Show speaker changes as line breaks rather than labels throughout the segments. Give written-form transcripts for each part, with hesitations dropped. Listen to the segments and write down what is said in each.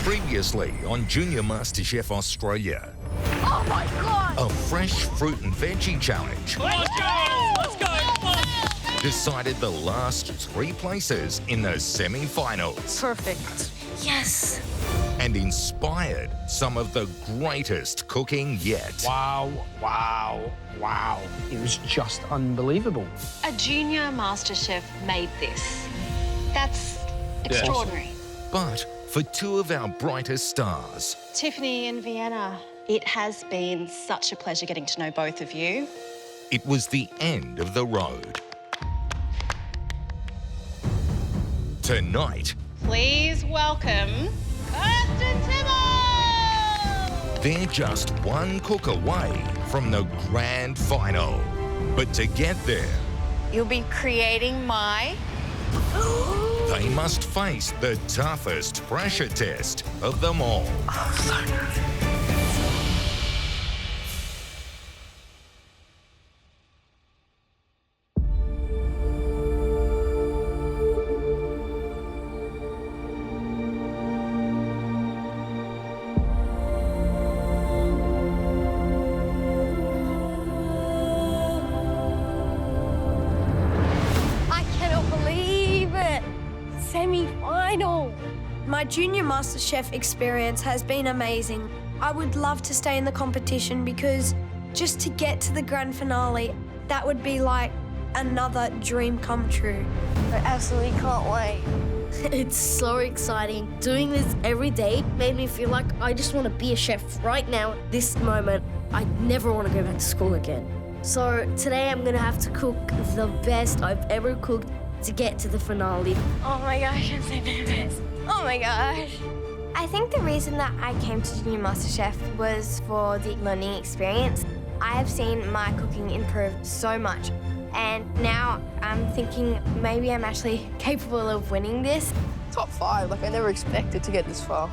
Previously on Junior MasterChef Australia,
Oh my God!
a fresh fruit and veggie challenge
Let's go! Let's go! Come on!
decided the last 3 places in the semi-finals
Perfect. Yes.
and inspired some of the greatest cooking yet.
Wow, wow, wow. It was just unbelievable.
A Junior MasterChef made this. That's extraordinary.
But for 2 of our brightest stars,
Tiffany and Vienna, it has been such a pleasure getting to know both of you.
it was the end of the road. Tonight,
Please welcome Kirsten Tibble!
they're just 1 cook away from the grand final. But to get there,
You'll be creating my...
they must face the toughest pressure test of them all.
I cannot believe it. Semi-final. My Junior MasterChef experience has been amazing. I would love to stay in the competition because just to get to the grand finale, that would be like another dream come true. I absolutely can't wait.
It's so exciting. Doing this every day made me feel like I just want to be a chef right now, this moment. I never want to go back to school again. So today I'm going to have to cook the best I've ever cooked to get to the finale.
Oh my gosh, I'm so nervous. Oh my gosh.
I think the reason that I came to Junior MasterChef was for the learning experience. I have seen my cooking improve so much, and now I'm thinking maybe I'm actually capable of winning this.
Top 5, like I never expected to get this far.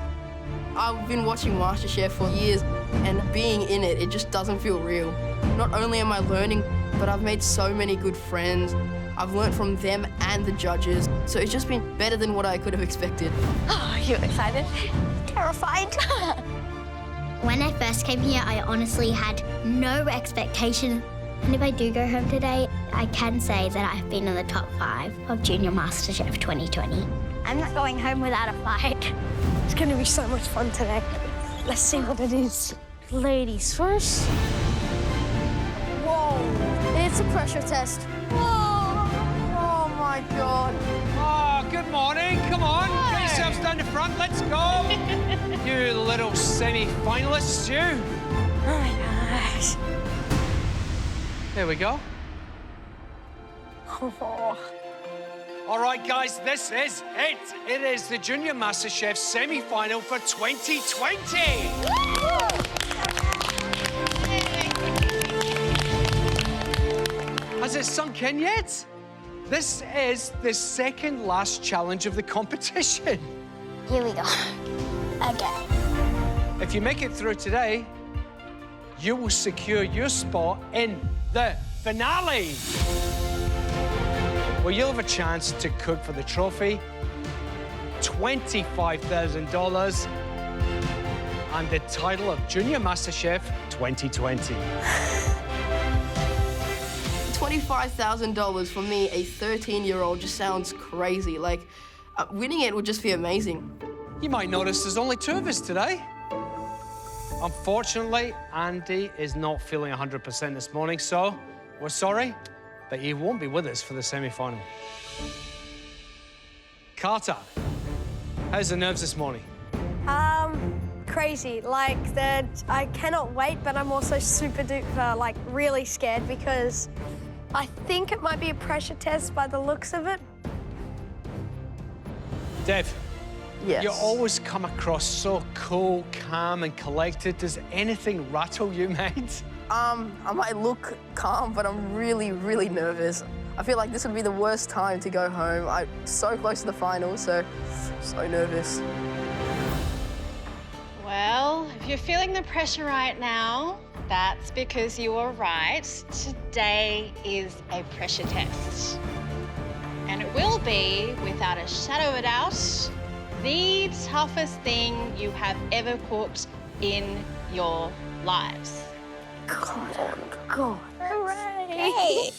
I've been watching MasterChef for years, and being in it, it just doesn't feel real. Not only am I learning, but I've made so many good friends. I've learned from them and the judges, so it's just been better than what I could have expected.
Oh, you excited? Terrified.
When I first came here, I honestly had no expectation. And if I do go home today, I can say that I've been in the top 5 of Junior MasterChef 2020.
I'm not going home without a fight. It's going to be so much fun today. Let's see what it is. Ladies first. Whoa, it's a pressure test. Whoa, oh my God.
Oh, good morning. Come on, get yourselves down the front. Let's go. You little semi-finalists, you.
Oh my gosh.
There we go.
Oh.
All right, guys, this is it. It is the Junior MasterChef semi-final for 2020. Has it sunk in yet? This is the second last challenge of the competition.
Here we go. Okay.
If you make it through today, you will secure your spot in the finale, where you'll have a chance to cook for the trophy, $25,000, and the title of Junior MasterChef 2020.
$25,000 for me, a 13-year-old, just sounds crazy. Like, winning it would just be amazing.
You might notice there's only 2 of us today. Unfortunately, Andy is not feeling 100% this morning, so we're sorry, but he won't be with us for the semi-final. Carter, how's the nerves this morning?
Crazy. Like that, I cannot wait, but I'm also super duper, like, really scared because I think it might be a pressure test by the looks of it.
Dev,
Yes.
you always come across so cool, calm, and collected. Does anything rattle you, mate?
I might look calm, but I'm really, really nervous. I feel like this would be the worst time to go home. I'm so close to the final, so nervous.
Well, if you're feeling the pressure right now, that's because you were right. Today is a pressure test. And it will be, without a shadow of a doubt, the toughest thing you have ever cooked in your lives.
God.
Hooray!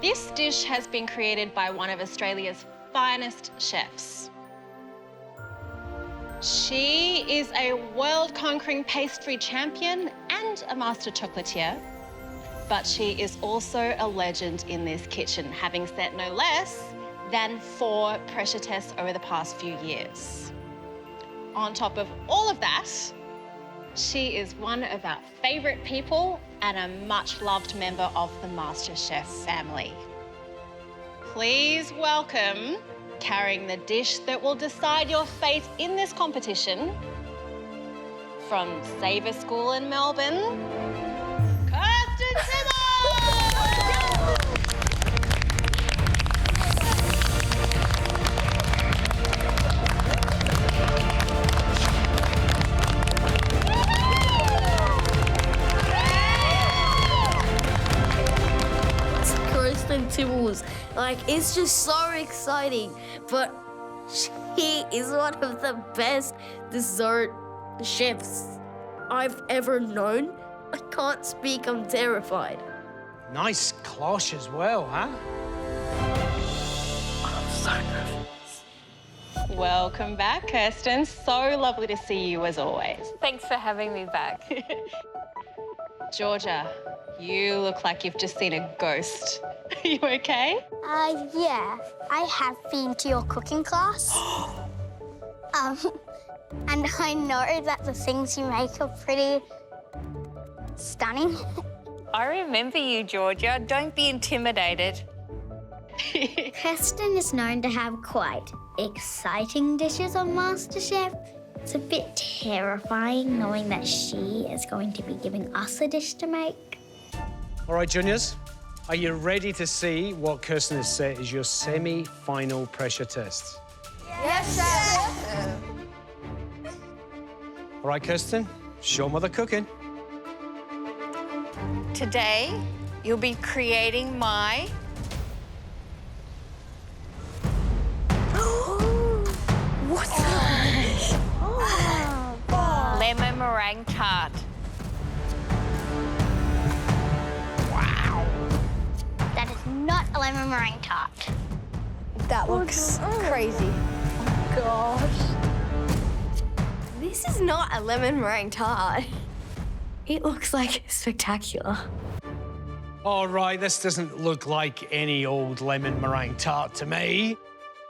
This dish has been created by one of Australia's finest chefs. She is a world-conquering pastry champion and a master chocolatier, but she is also a legend in this kitchen, having set no less than 4 pressure tests over the past few years. On top of all of that, she is one of our favourite people and a much-loved member of the MasterChef family. Please welcome, carrying the dish that will decide your fate in this competition, from Savour School in Melbourne,
Tibbles. Like, it's just so exciting. But she is one of the best dessert chefs I've ever known. I can't speak, I'm terrified.
Nice cloche as well, huh?
I'm so nervous.
Welcome back, Kirsten. So lovely to see you as always.
Thanks for having me back.
Georgia, you look like you've just seen a ghost. Are you okay?
Yeah, I have been to your cooking class. And I know that the things you make are pretty stunning.
I remember you, Georgia. Don't be intimidated.
Kirsten is known to have quite exciting dishes on MasterChef. It's a bit terrifying knowing that she is going to be giving us a dish to make.
All right, juniors, are you ready to see what Kirsten has set is your semi-final pressure test?
Yes, sir.
All right, Kirsten, show mother cooking.
Today, you'll be creating my
What's that?
Lemon Meringue Tart.
That is not a lemon meringue tart.
That looks crazy. Gosh. This is not a lemon meringue tart. It looks like spectacular.
All right, this doesn't look like any old lemon meringue tart to me.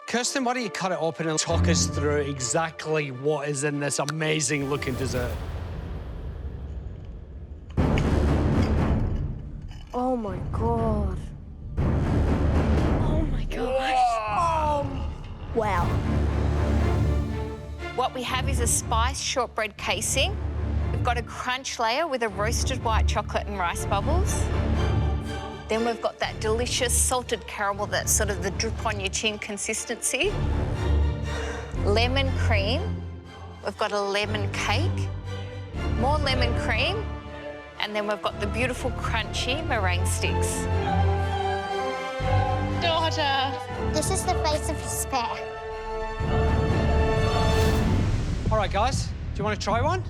Kirsten, why don't you cut it open and talk us through exactly what is in this amazing-looking dessert?
Oh, my God. Oh, my gosh. Wow.
What we have is a spiced shortbread casing. We've got a crunch layer with a roasted white chocolate and rice bubbles. Then we've got that delicious salted caramel that's sort of the drip on your chin consistency. Lemon cream. We've got a lemon cake. More lemon cream. And then we've got the beautiful crunchy meringue sticks.
Daughter.
This is the face of despair.
All right, guys, do you want to try one?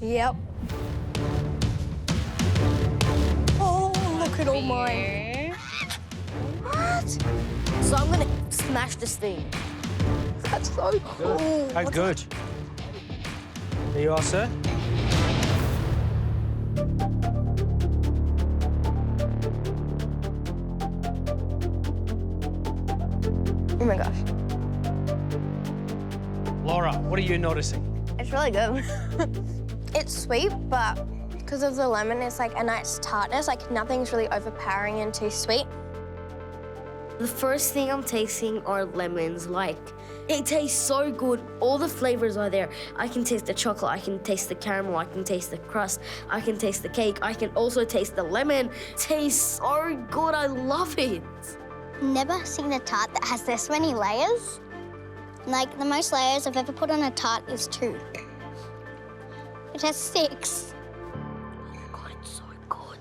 Yep. Oh, look at all mine. What?
So I'm gonna smash this thing.
That's so cool.
How good. There you are, sir.
Oh my gosh.
Laura, what are you noticing?
It's really good. It's sweet, but because of the lemon, it's like a nice tartness. Like nothing's really overpowering and too sweet.
The first thing I'm tasting are lemons. Like, it tastes so good. All the flavors are there. I can taste the chocolate, I can taste the caramel, I can taste the crust, I can taste the cake, I can also taste the lemon. It tastes so good, I love it.
Never seen a tart that has this many layers. Like, the most layers I've ever put on a tart is 2. It has 6.
Oh my God, it's so good.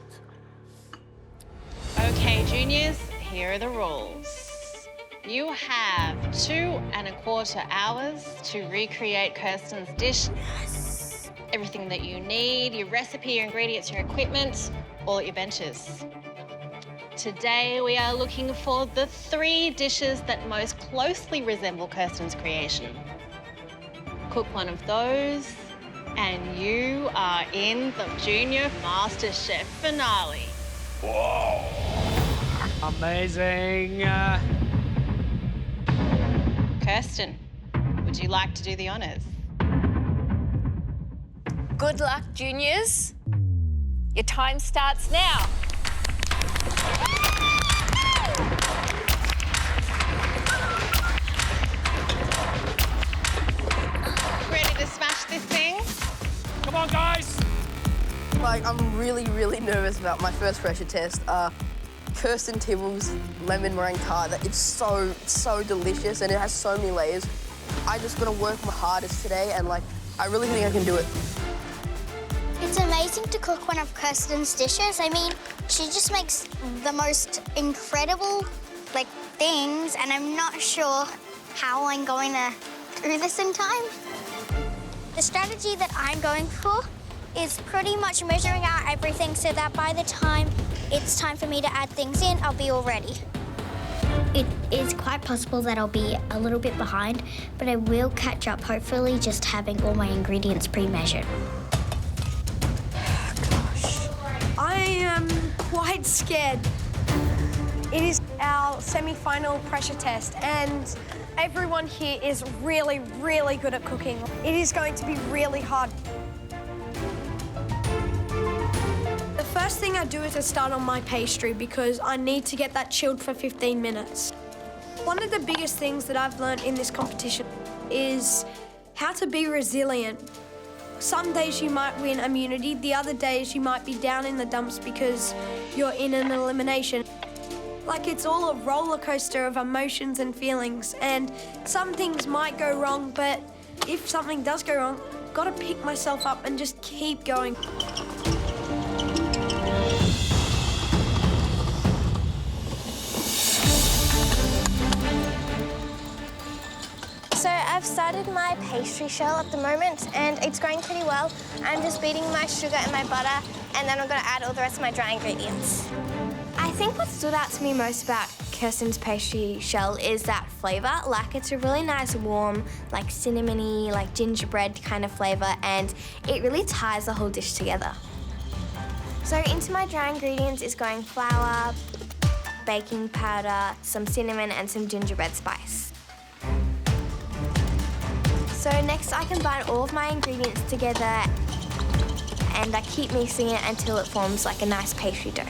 Okay, juniors, here are the rules. You have 2¼ hours to recreate Kirsten's dish. Yes. Everything that you need, your recipe, your ingredients, your equipment, all at your benches. Today, we are looking for the 3 dishes that most closely resemble Kirsten's creation. Cook one of those, and you are in the Junior MasterChef finale.
Whoa! Amazing.
Kirsten, would you like to do the honours?
Good luck, juniors. Your time starts now.
Ready to smash this thing?
Come on, guys.
Like, I'm really, really nervous about my first pressure test. Kirsten Tibble's Lemon Meringue Tart. It's so delicious and it has so many layers. I just gotta work my hardest today and like, I really think I can do it.
It's amazing to cook one of Kirsten's dishes. I mean, she just makes the most incredible, things, and I'm not sure how I'm going to do this in time. The strategy that I'm going for is pretty much measuring out everything so that by the time it's time for me to add things in, I'll be all ready. It is quite possible that I'll be a little bit behind, but I will catch up, hopefully just having all my ingredients pre-measured.
I am quite scared. It is our semi-final pressure test, and everyone here is really, really good at cooking. It is going to be really hard. The first thing I do is I start on my pastry because I need to get that chilled for 15 minutes. One of the biggest things that I've learned in this competition is how to be resilient. Some days you might win immunity, the other days you might be down in the dumps because you're in an elimination. Like, it's all a roller coaster of emotions and feelings, and some things might go wrong, but if something does go wrong, I've got to pick myself up and just keep going.
So I've started my pastry shell at the moment and it's going pretty well. I'm just beating my sugar and my butter and then I'm going to add all the rest of my dry ingredients. I think what stood out to me most about Kirsten's pastry shell is that flavour. Like, it's a really nice warm, cinnamony, gingerbread kind of flavour, and it really ties the whole dish together. So into my dry ingredients is going flour, baking powder, some cinnamon and some gingerbread spice. So next I combine all of my ingredients together and I keep mixing it until it forms like a nice pastry dough.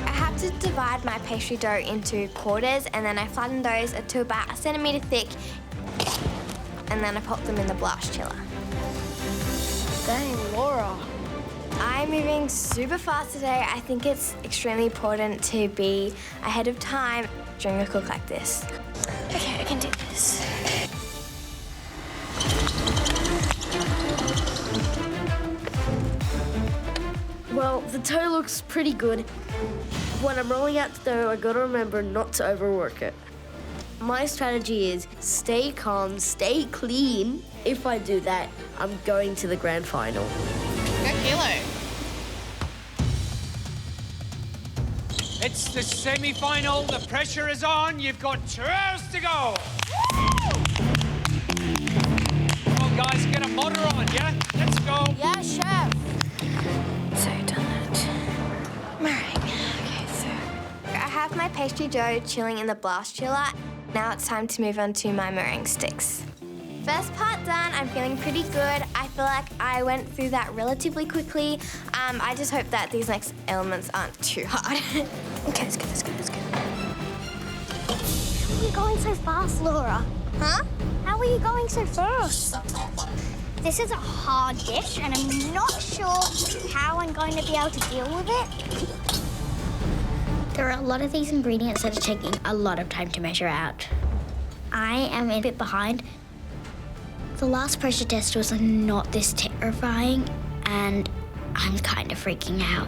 I have to divide my pastry dough into quarters and then I flatten those to about 1 centimetre thick and then I pop them in the blast chiller.
Dang, Laura.
I'm moving super fast today. I think it's extremely important to be ahead of time during a cook like this. Okay, I can do this.
Well, the dough looks pretty good. When I'm rolling out the dough, I gotta remember not to overwork it. My strategy is stay calm, stay clean. If I do that, I'm going to the grand final.
Go Kilo.
It's the semi-final. The pressure is on. You've got 2 hours to go. Come on, guys, get a motor on, yeah? Let's go.
Yeah, chef. So done meringue. Okay, so I have my pastry dough chilling in the blast chiller. Now it's time to move on to my meringue sticks. First part done, I'm feeling pretty good. I feel like I went through that relatively quickly. I just hope that these next elements aren't too hard. Okay, let's go, let's go, let's go.
How are you going so fast, Laura?
Huh?
How are you going so fast? This is a hard dish, and I'm not sure how I'm going to be able to deal with it. There are a lot of these ingredients that are taking a lot of time to measure out. I am a bit behind. The last pressure test was not this terrifying, and I'm kind of freaking out.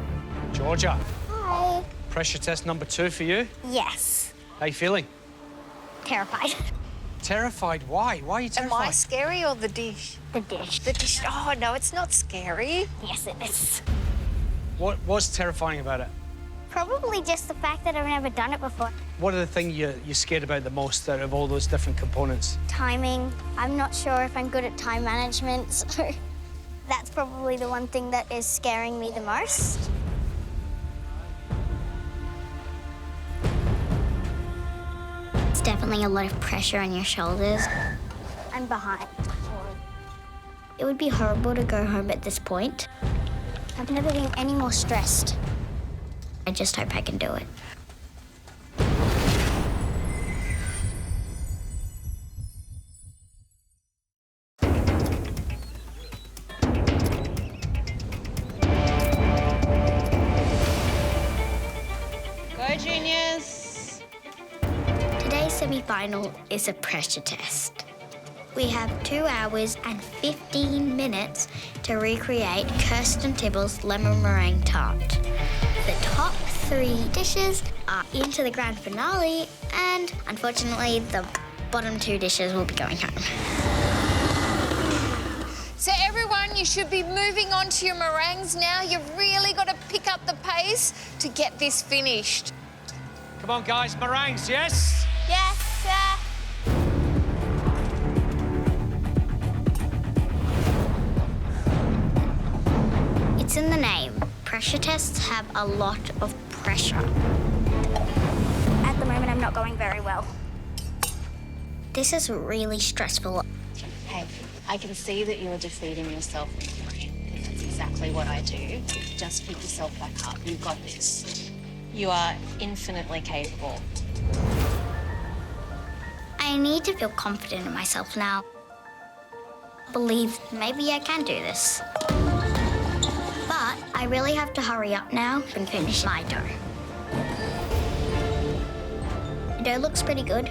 Georgia.
Hi.
Pressure test number 2 for you.
Yes.
How you feeling?
Terrified.
Terrified? Why? Why are you terrified?
Am I scary or the dish?
The dish.
The dish. Oh, no, it's not scary.
Yes, it is.
What's terrifying about it?
Probably just the fact that I've never done it before.
What are the things you're scared about the most out of all those different components?
Timing. I'm not sure if I'm good at time management, so that's probably the one thing that is scaring me the most. It's definitely a lot of pressure on your shoulders. I'm behind. It would be horrible to go home at this point. I've never been any more stressed. I just hope I can do it.
Go, juniors.
Today's semi-final is a pressure test. We have 2 hours and 15 minutes to recreate Kirsten Tibble's Lemon Meringue Tart. The top 3 dishes are into the grand finale, and unfortunately, the bottom 2 dishes will be going home.
So everyone, you should be moving on to your meringues now. You've really got to pick up the pace to get this finished.
Come on, guys, meringues, yes?
Yes, sir. It's in the name. Pressure tests have a lot of pressure. At the moment, I'm not going very well. This is really stressful.
Hey, I can see that you're defeating yourself in your brain. That's exactly what I do. Just pick yourself back up. You've got this. You are infinitely capable.
I need to feel confident in myself now. Believe maybe I can do this. But I really have to hurry up now and finish my dough. The dough looks pretty good,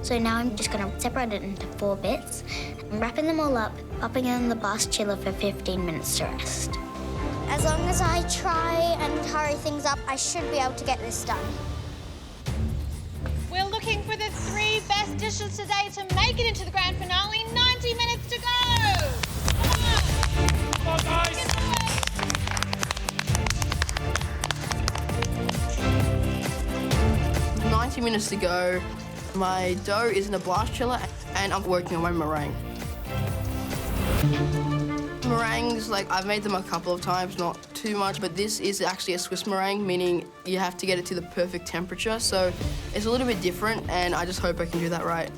so now I'm just gonna separate it into 4 bits. I'm wrapping them all up, popping it in the blast chiller for 15 minutes to rest. As long as I try and hurry things up, I should be able to get this done.
We're looking for the 3 best dishes today to make it into the grand finale. 90 minutes to go.
Come on, guys.
90 minutes to go. My dough is in the blast chiller and I'm working on my meringue. Meringues, like, I've made them a couple of times, not too much, but this is actually a Swiss meringue, meaning you have to get it to the perfect temperature, so it's a little bit different, and I just hope I can do that right.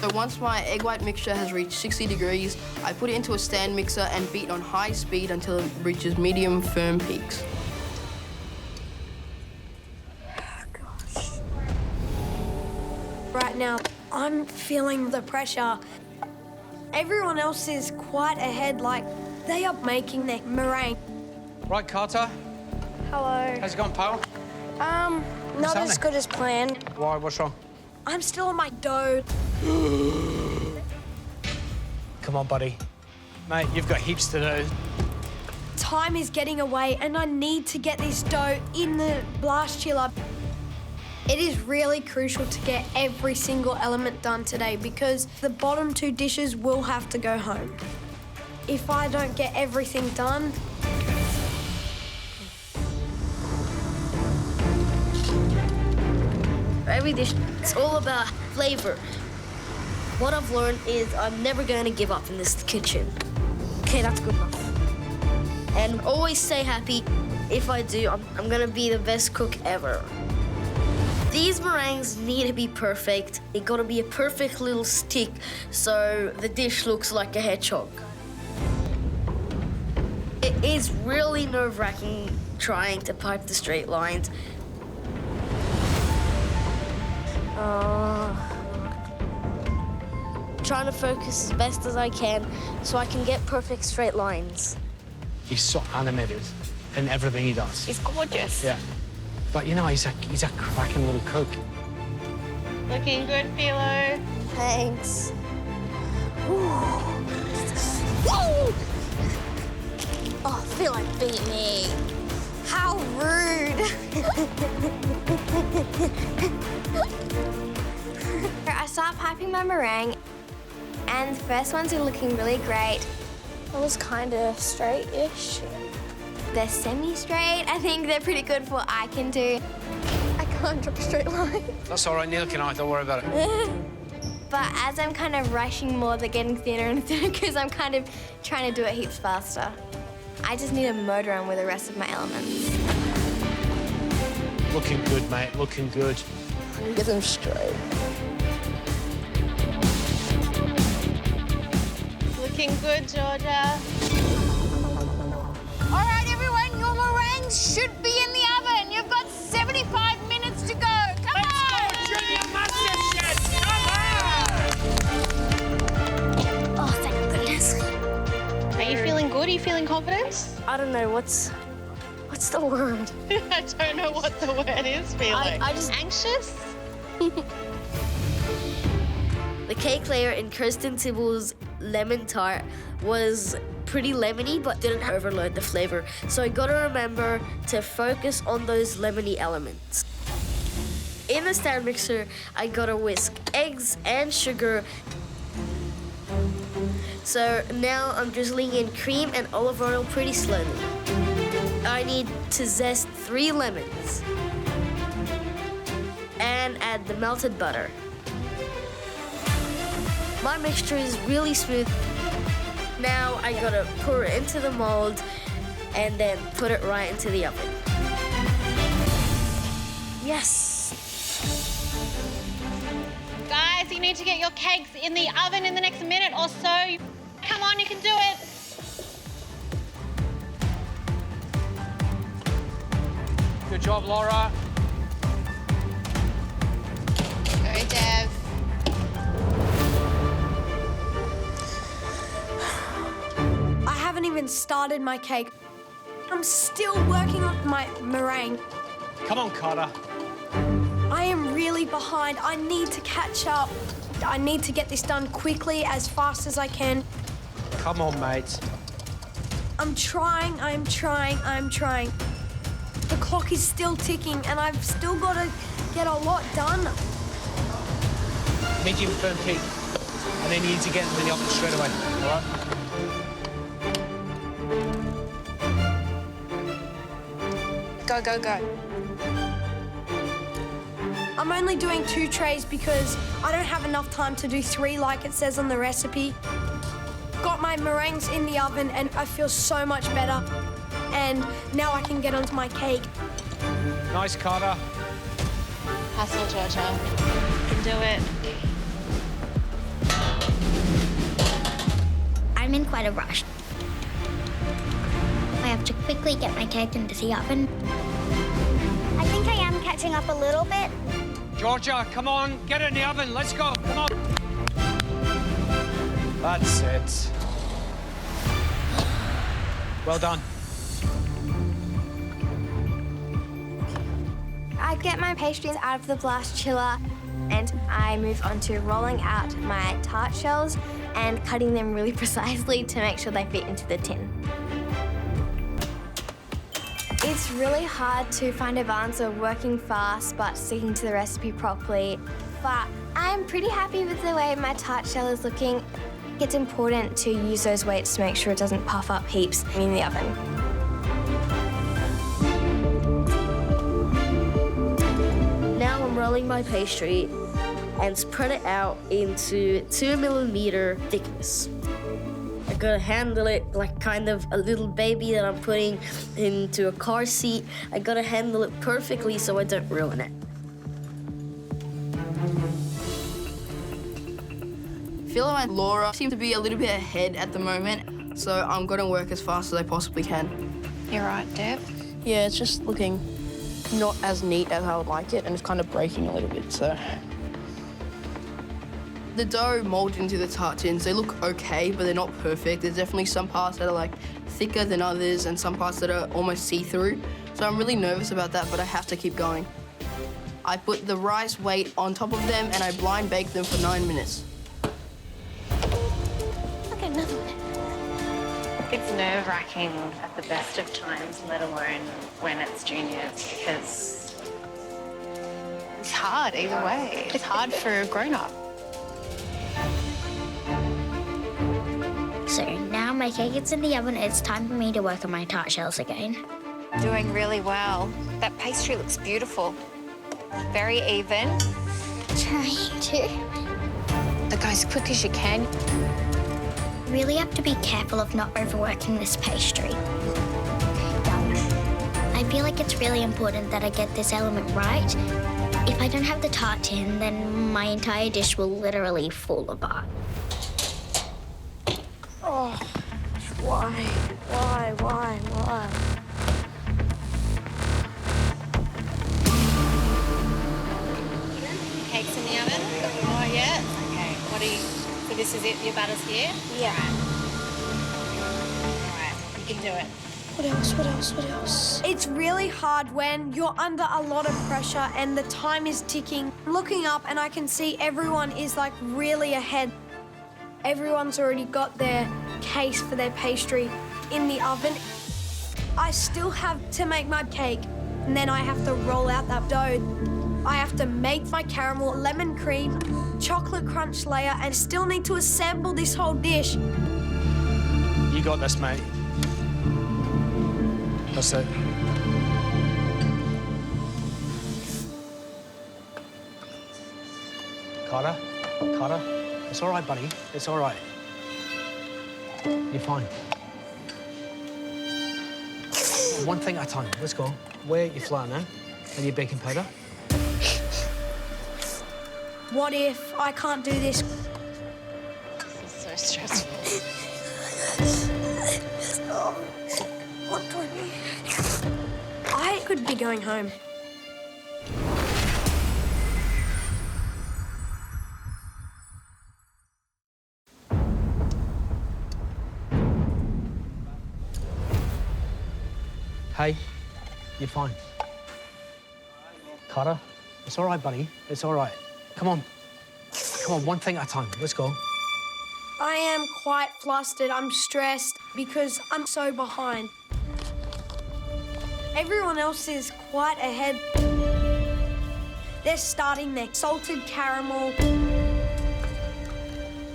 So once my egg white mixture has reached 60 degrees, I put it into a stand mixer and beat on high speed until it reaches medium firm peaks.
Right now, I'm feeling the pressure. Everyone else is quite ahead, like they are making their meringue.
Right, Carter.
Hello.
How's it going, pal?
Not as
happening?
good as planned.
Why? What's wrong?
I'm still on my dough.
Come on, buddy. Mate, you've got heaps to do.
Time is getting away and I need to get this dough in the blast chiller. It is really crucial to get every single element done today because the bottom 2 dishes will have to go home. If I don't get everything done,
Every dish, it's all about flavor. What I've learned is I'm never going to give up in this kitchen. Okay, that's good enough. And always stay happy. If I do, I'm going to be the best cook ever. These meringues need to be perfect. They got to be a perfect little stick so the dish looks like a hedgehog. It is really nerve-wracking trying to pipe the straight lines. Trying to focus as best as I can so I can get perfect straight lines.
He's so animated in everything he does.
He's gorgeous.
Yeah. But, you know, he's a cracking little cook.
Looking good, Philo.
Thanks.
Oh, Philo beat me.
How rude. I start piping my meringue, and the first ones are looking really great.
That was kind of straight-ish.
They're semi-straight. I think they're pretty good for what I can do.
I can't draw a straight line.
That's all right, neither can I. Don't worry about it.
But as I'm kind of rushing more, they're getting thinner and thinner because I'm kind of trying to do it heaps faster. I just need to motor on with the rest of my elements.
Looking good, mate. Looking good.
Get them straight.
Looking good, Georgia.
All right, everyone, your meringues should be in the oven. You've got 75 minutes to go. Come on!
Junior MasterChef!
Oh, thank goodness.
Are you feeling good? Are you feeling confident?
I don't know, what's the word?
I don't know what the word is, feeling.
I just...
Anxious?
The cake layer in Kirsten Tibble's lemon tart was pretty lemony, but didn't overload the flavor. So I gotta remember to focus on those lemony elements. In the stand mixer, I gotta whisk eggs and sugar. So now I'm drizzling in cream and olive oil pretty slowly. I need to zest 3 lemons and add the melted butter. My mixture is really smooth. Now I gotta pour it into the mold and then put it right into the oven. Yes!
Guys, you need to get your cakes in the oven in the next minute or so. Come on, you can do it.
Good job, Laura.
Go, Dev.
I haven't even started my cake. I'm still working on my meringue.
Come on, Carter.
I am really behind. I need to catch up. I need to get this done quickly, as fast as I can.
Come on, mate.
I'm trying. The clock is still ticking, and I've still got to get a lot done.
Medium firm cake. And then you need to get them in the oven straight away, all right?
Go, go, go.
I'm only doing 2 trays because I don't have enough time to do 3 like it says on the recipe. Got my meringues in the oven and I feel so much better. And now I can get onto my cake.
Nice, Carter.
Hustle, Georgia. You can do it.
I'm in quite a rush. I have to quickly get my cake into the oven. I think I am catching up a little bit.
Georgia, come on, get it in the oven. Let's go, come on. That's it. Well done.
I get my pastries out of the blast chiller and I move on to rolling out my tart shells and cutting them really precisely to make sure they fit into the tin. It's really hard to find a balance of working fast but sticking to the recipe properly. But I'm pretty happy with the way my tart shell is looking. It's important to use those weights to make sure it doesn't puff up heaps in the oven.
Now I'm rolling my pastry and spread it out into 2mm thickness. I gotta handle it like kind of a little baby that I'm putting into a car seat. I gotta handle it perfectly so I don't ruin it.
Philo and Laura seem to be a little bit ahead at the moment, so I'm gonna work as fast as I possibly can.
You're right, Dev.
Yeah, it's just looking not as neat as I would like it, and it's kind of breaking a little bit, so. The dough molded into the tart tins, they look okay, but they're not perfect. There's definitely some parts that are like thicker than others and some parts that are almost see-through. So I'm really nervous about that, but I have to keep going. I put the rice weight on top of them and I blind bake them for 9 minutes.
Okay, another one.
It's nerve-wracking at the best of times, let alone when it's juniors, because it's hard either way. It's hard for a grown-up.
So now my cake is in the oven. It's time for me to work on my tart shells again.
Doing really well. That pastry looks beautiful. Very even.
Trying to.
Go as quick as you can.
Really have to be careful of not overworking this pastry. I feel like it's really important that I get this element right. If I don't have the tart tin, then my entire dish will literally fall apart.
Oh, why?
Cake's in the oven? Not yet? Okay. What are you... So this is it? Your batter's here?
Yeah.
All right. You can do it.
What else? It's really hard when you're under a lot of pressure and the time is ticking. I'm looking up and I can see everyone is like really ahead. Everyone's already got their case for their pastry in the oven. I still have to make my cake and then I have to roll out that dough. I have to make my caramel, lemon cream, chocolate crunch layer and still need to assemble this whole dish.
You got this, mate. That's it. Carter, it's all right, buddy. It's all right. You're fine. One thing at a time. Let's go. Wear your flour now and your baking powder.
What if I can't do this?
This is so stressful.
What do I do? I could be going home.
Hey, you're fine. Carter, it's all right, buddy. It's all right. Come on, one thing at a time. Let's go.
I am quite flustered. I'm stressed because I'm so behind. Everyone else is quite ahead. They're starting their salted caramel.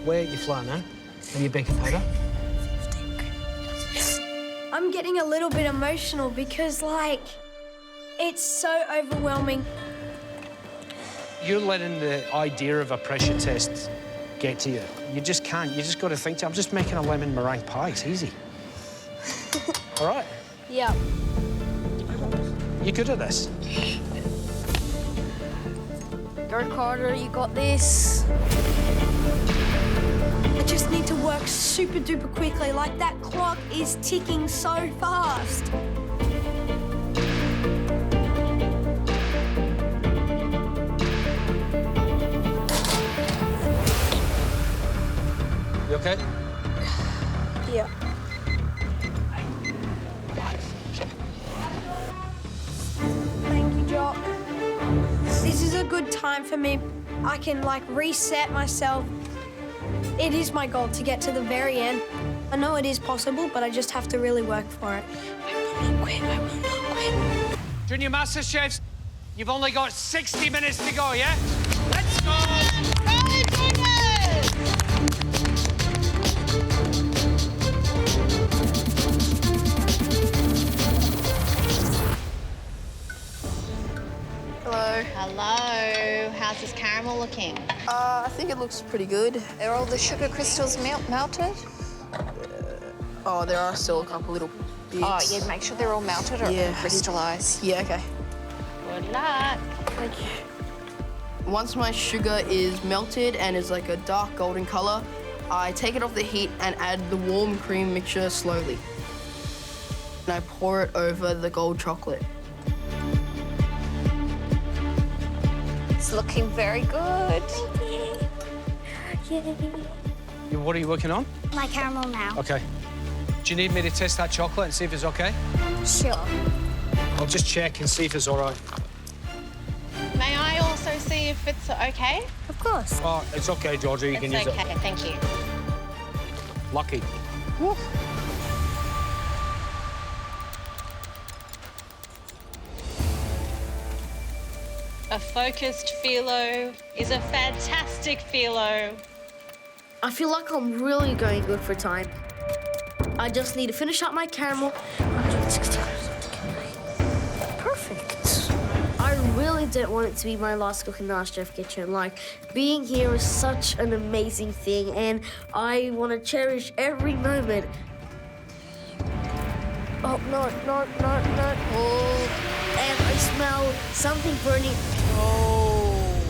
Wear your flour now and your baking powder.
I'm getting a little bit emotional because, like, it's so overwhelming.
You're letting the idea of a pressure test get to you. You just can't. You just got to think, I'm just making a lemon meringue pie. It's easy. All right?
Yeah.
You're good at this.
Go, Carter, you got this.
I just need to work super duper quickly. Like, that clock is ticking so fast.
You okay?
Yeah. Thank you, Jock. This is a good time for me. I can, like, reset myself. It is my goal to get to the very end. I know it is possible, but I just have to really work for it. I will not quit.
Junior MasterChefs, you've only got 60 minutes to go, yeah? Let's go!
Hello. How's this caramel looking?
I think it looks pretty good.
Are all the sugar crystals melted?
Oh, there are still a couple little bits.
Oh, yeah, make sure they're all melted or
Yeah.
crystallise.
Yeah, okay.
Good luck.
Thank you.
Once my sugar is melted and is like a dark golden color, I take it off the heat and add the warm cream mixture slowly. And I pour it over the gold chocolate.
It's looking very good.
What are you working on?
My caramel now.
Okay. Do you need me to test that chocolate and see if it's okay?
Sure.
I'll just check and see if it's all right.
May I also see if it's okay?
Of course.
Oh, it's okay, Georgia. You can use
It's
it.
okay, thank you.
Lucky.
A focused phyllo is a fantastic phyllo.
I feel like I'm really going good for time. I just need to finish up my caramel. 160 Perfect. I really don't want it to be my last cook in the MasterChef kitchen. Like, being here is such an amazing thing, and I want to cherish every moment. Oh, no. Oh, and I smell something burning. Oh.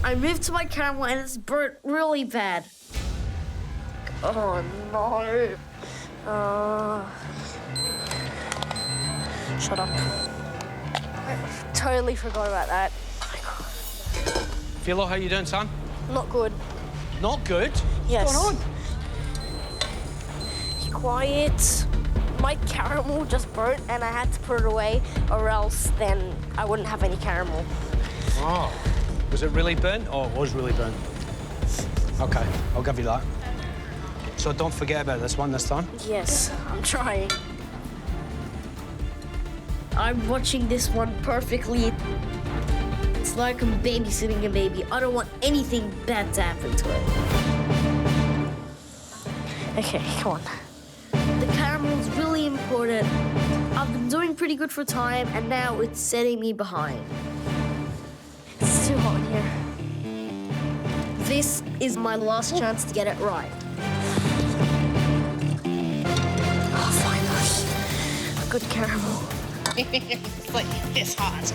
I moved to my caramel, and it's burnt really bad. Oh, no. Shut up. I totally forgot about that. Oh my God.
Philo, how you doing, son?
Not good.
Not good?
Yes.
What's going on?
Be quiet. My caramel just burnt and I had to put it away, or else then I wouldn't have any caramel.
Oh. Was it really burnt? Oh, it was really burnt. OK, I'll give you that. So don't forget about this one this time.
Yes, I'm trying. I'm watching this one perfectly. It's like I'm babysitting a baby. I don't want anything bad to happen to it. Okay, come on. The caramel's really important. I've been doing pretty good for time, and now it's setting me behind. It's too hot in here. This is my last chance to get it right. Oh, finally. A good caramel.
It's like this hot.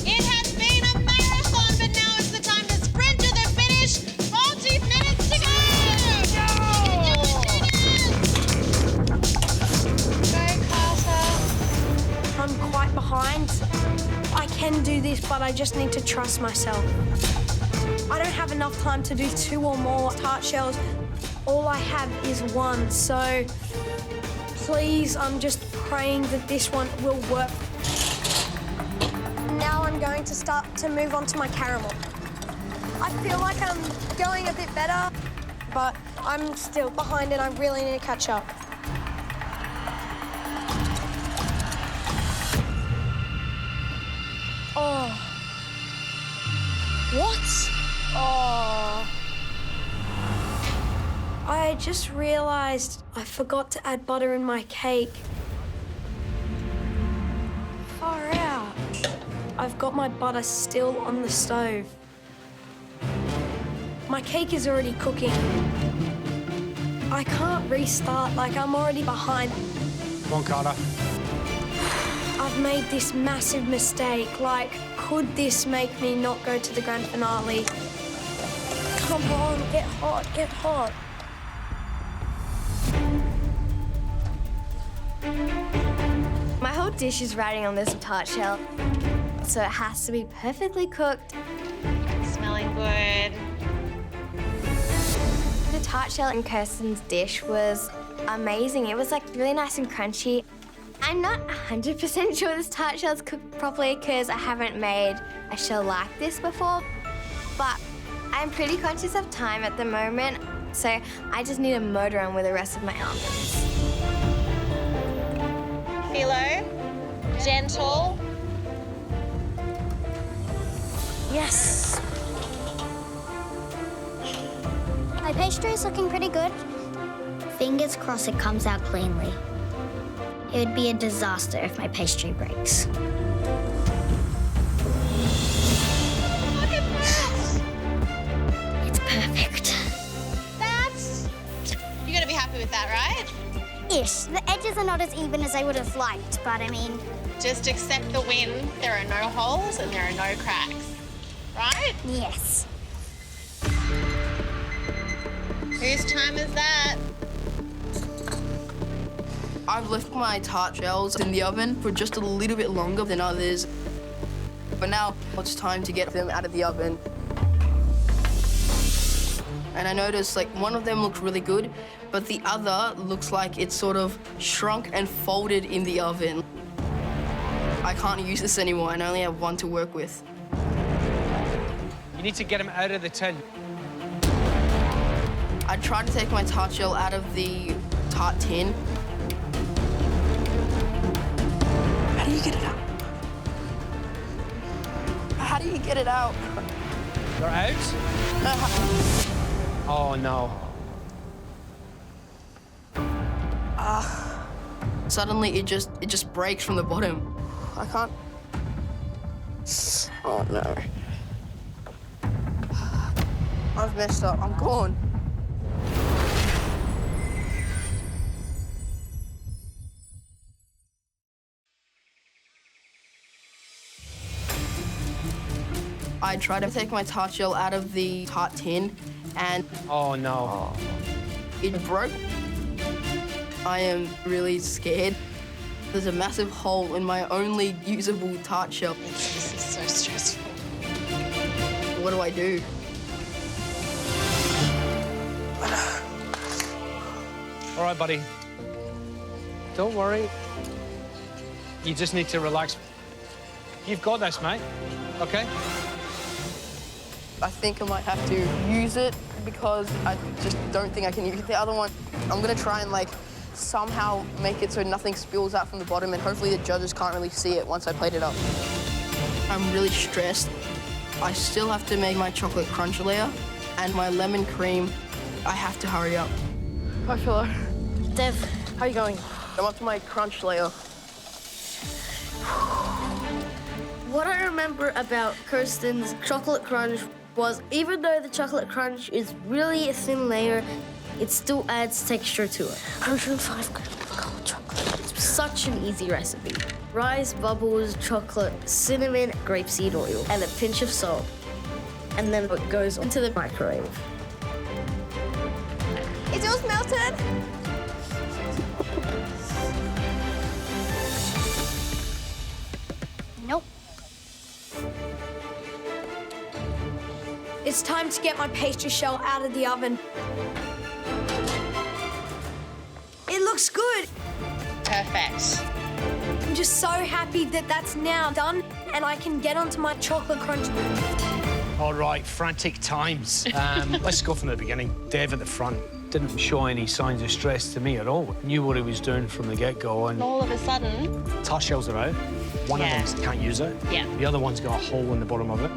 It has been a marathon, but now it's the time to sprint to the finish. 40 minutes to go! Go, Carter.
I'm quite behind. I can do this, but I just need to trust myself. I don't have enough time to do 2 or more tart shells. All I have is 1, so please, I'm just praying that this one will work. Now I'm going to start to move on to my caramel. I feel like I'm going a bit better, but I'm still behind and I really need to catch up. Oh. What? Oh. I just realised I forgot to add butter in my cake. Far out. I've got my butter still on the stove. My cake is already cooking. I can't restart, like I'm already behind.
Come on, Carter.
I've made this massive mistake. Like, could this make me not go to the grand finale? Come on, get hot, get hot.
My whole dish is riding on this tart shell, so it has to be perfectly cooked.
Smelling good.
The tart shell in Kirsten's dish was amazing. It was like really nice and crunchy. I'm not 100% sure this tart shell's cooked properly because I haven't made a shell like this before, but I'm pretty conscious of time at the moment, so I just need to motor on with the rest of my almonds.
Philo, gentle.
Yes.
My pastry is looking pretty good. Fingers crossed it comes out cleanly. It would be a disaster if my pastry breaks.
Look at that!
It's perfect.
You're gonna be happy with that, right?
Ish. The edges are not as even as I would have liked, but I mean...
Just accept the win. There are no holes and there are no cracks, right?
Yes.
Whose time is that?
I've left my tart shells in the oven for just a little bit longer than others. But now it's time to get them out of the oven. And I noticed like one of them looked really good, but the other looks like it's sort of shrunk and folded in the oven. I can't use this anymore and I only have 1 to work with.
You need to get them out of the tin.
I tried to take my tart shell out of the tart tin. How do you get it out? How do you get it out?
You're out? Oh, no.
Suddenly, it just breaks from the bottom. I can't. Oh, no. I've messed up. I'm gone. I tried to take my tart shell out of the tart tin, and
Oh, no.
it broke. I am really scared. There's a massive hole in my only usable tart shell.
This is so stressful.
What do I do?
All right, buddy. Don't worry. You just need to relax. You've got this, mate. Okay?
I think I might have to use it because I just don't think I can use the other one. I'm gonna try and somehow make it so nothing spills out from the bottom, and hopefully the judges can't really see it once I plate it up. I'm really stressed. I still have to make my chocolate crunch layer and my lemon cream. I have to hurry up. Hi, Philo.
Dev, how are you going?
I'm up to my crunch layer.
What I remember about Kirsten's chocolate crunch was even though the chocolate crunch is really a thin layer, it still adds texture to it. 105 grams of cold chocolate. It's such an easy recipe. Rice, bubbles, chocolate, cinnamon, grapeseed oil, and a pinch of salt. And then it goes into the microwave.
Is yours melted?
Nope.
It's time to get my pastry shell out of the oven. It looks good.
Perfect.
I'm just so happy that that's now done and I can get onto my chocolate crunch.
All right, frantic times. Let's go from the beginning. Dave at the front didn't show any signs of stress to me at all. Knew what he was doing from the get-go. And
All of a sudden,
tart shells are out. One
Yeah.
of them can't use it.
Yeah.
The other one's got a hole in the bottom of it.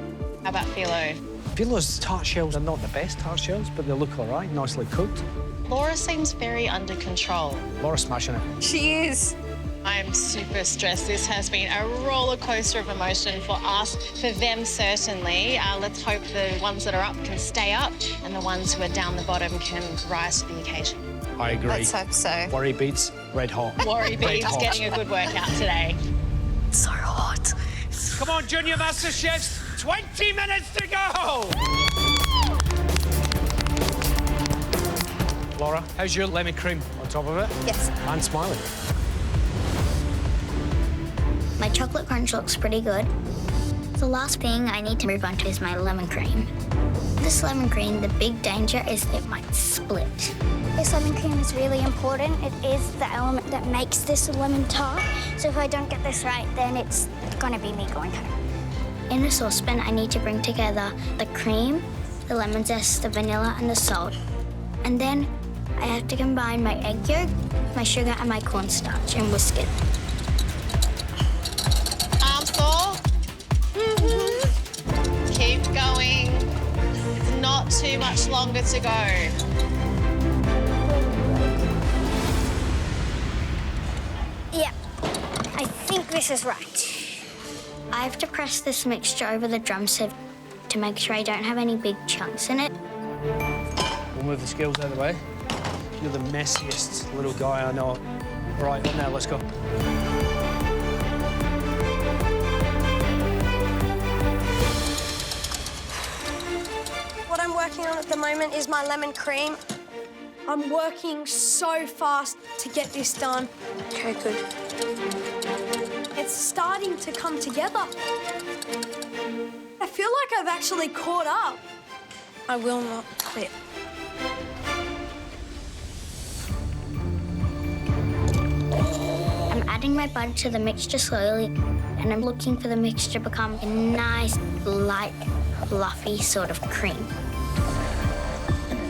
how about Philo?
Philo's tart shells are not the best tart shells, but they look all right, nicely cooked.
Laura seems very under control.
Laura's smashing it.
She is.
I'm super stressed. This has been a roller coaster of emotion for us, for them certainly. Let's hope the ones that are up can stay up and the ones who are down the bottom can rise to the occasion.
I agree.
Let's hope so.
Worry beats red hot.
Worry
Red
Beats
hot.
getting a good workout today.
So hot.
Come on, Junior MasterChefs, 20 minutes to go! Laura, how's your lemon cream on top of it?
Yes.
And smiling.
My chocolate crunch looks pretty good. The last thing I need to move on to is my lemon cream. This lemon cream, the big danger is it might split.
This lemon cream is really important. It is the element that makes this a lemon tart. So if I don't get this right, then it's gonna be me going home.
In a saucepan, I need to bring together the cream, the lemon zest, the vanilla, and the salt. And then I have to combine my egg yolk, my sugar, and my cornstarch and whisk it.
Arm sore? Keep going. It's not too much longer to go.
Yeah, I think this is right.
I have to press this mixture over the drum sieve to make sure I don't have any big chunks in it.
We'll move the scales out of the way. You're the messiest little guy I know. All right, now let's go.
What I'm working on at the moment is my lemon cream. I'm working so fast to get this done.
Okay, good.
It's starting to come together. I feel like I've actually caught up. I will not quit.
I'm adding my butter to the mixture slowly, and I'm looking for the mixture to become a nice, light, fluffy sort of cream.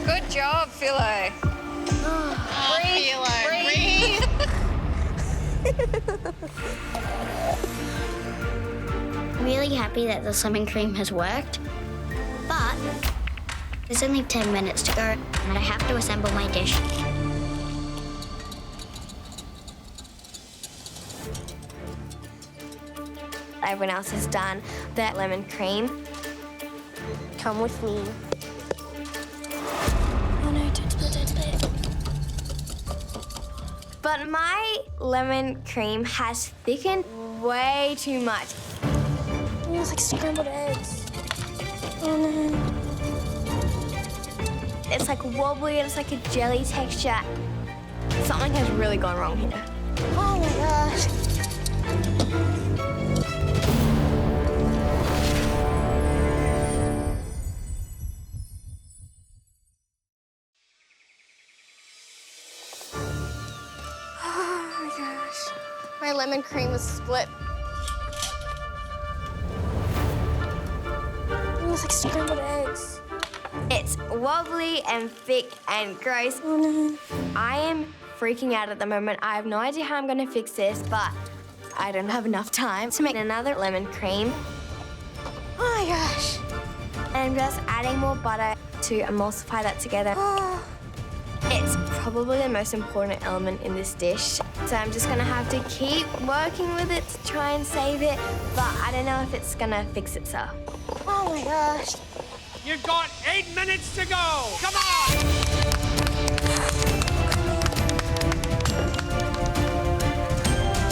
Good job, Philo.
Oh,
Really happy that the lemon cream has worked, but there's only 10 minutes to go and I have to assemble my dish.
Everyone else has done their lemon cream. Come with me.
Oh no, don't spill it.
But my lemon cream has thickened way too much.
Oh, it's like scrambled eggs. Oh no.
It's like wobbly, it's like a jelly texture. Something has really gone wrong here.
Oh my gosh.
My lemon cream was split.
Oh, it's like scrambled eggs.
It's wobbly and thick and gross.
Oh no.
I am freaking out at the moment. I have no idea how I'm going to fix this, but I don't have enough time to make another lemon cream.
Oh my gosh.
And I'm just adding more butter to emulsify that together. It's probably the most important element in this dish. So I'm just gonna have to keep working with it to try and save it, but I don't know if it's gonna fix itself.
Oh my gosh.
You've got 8 minutes to go. Come on.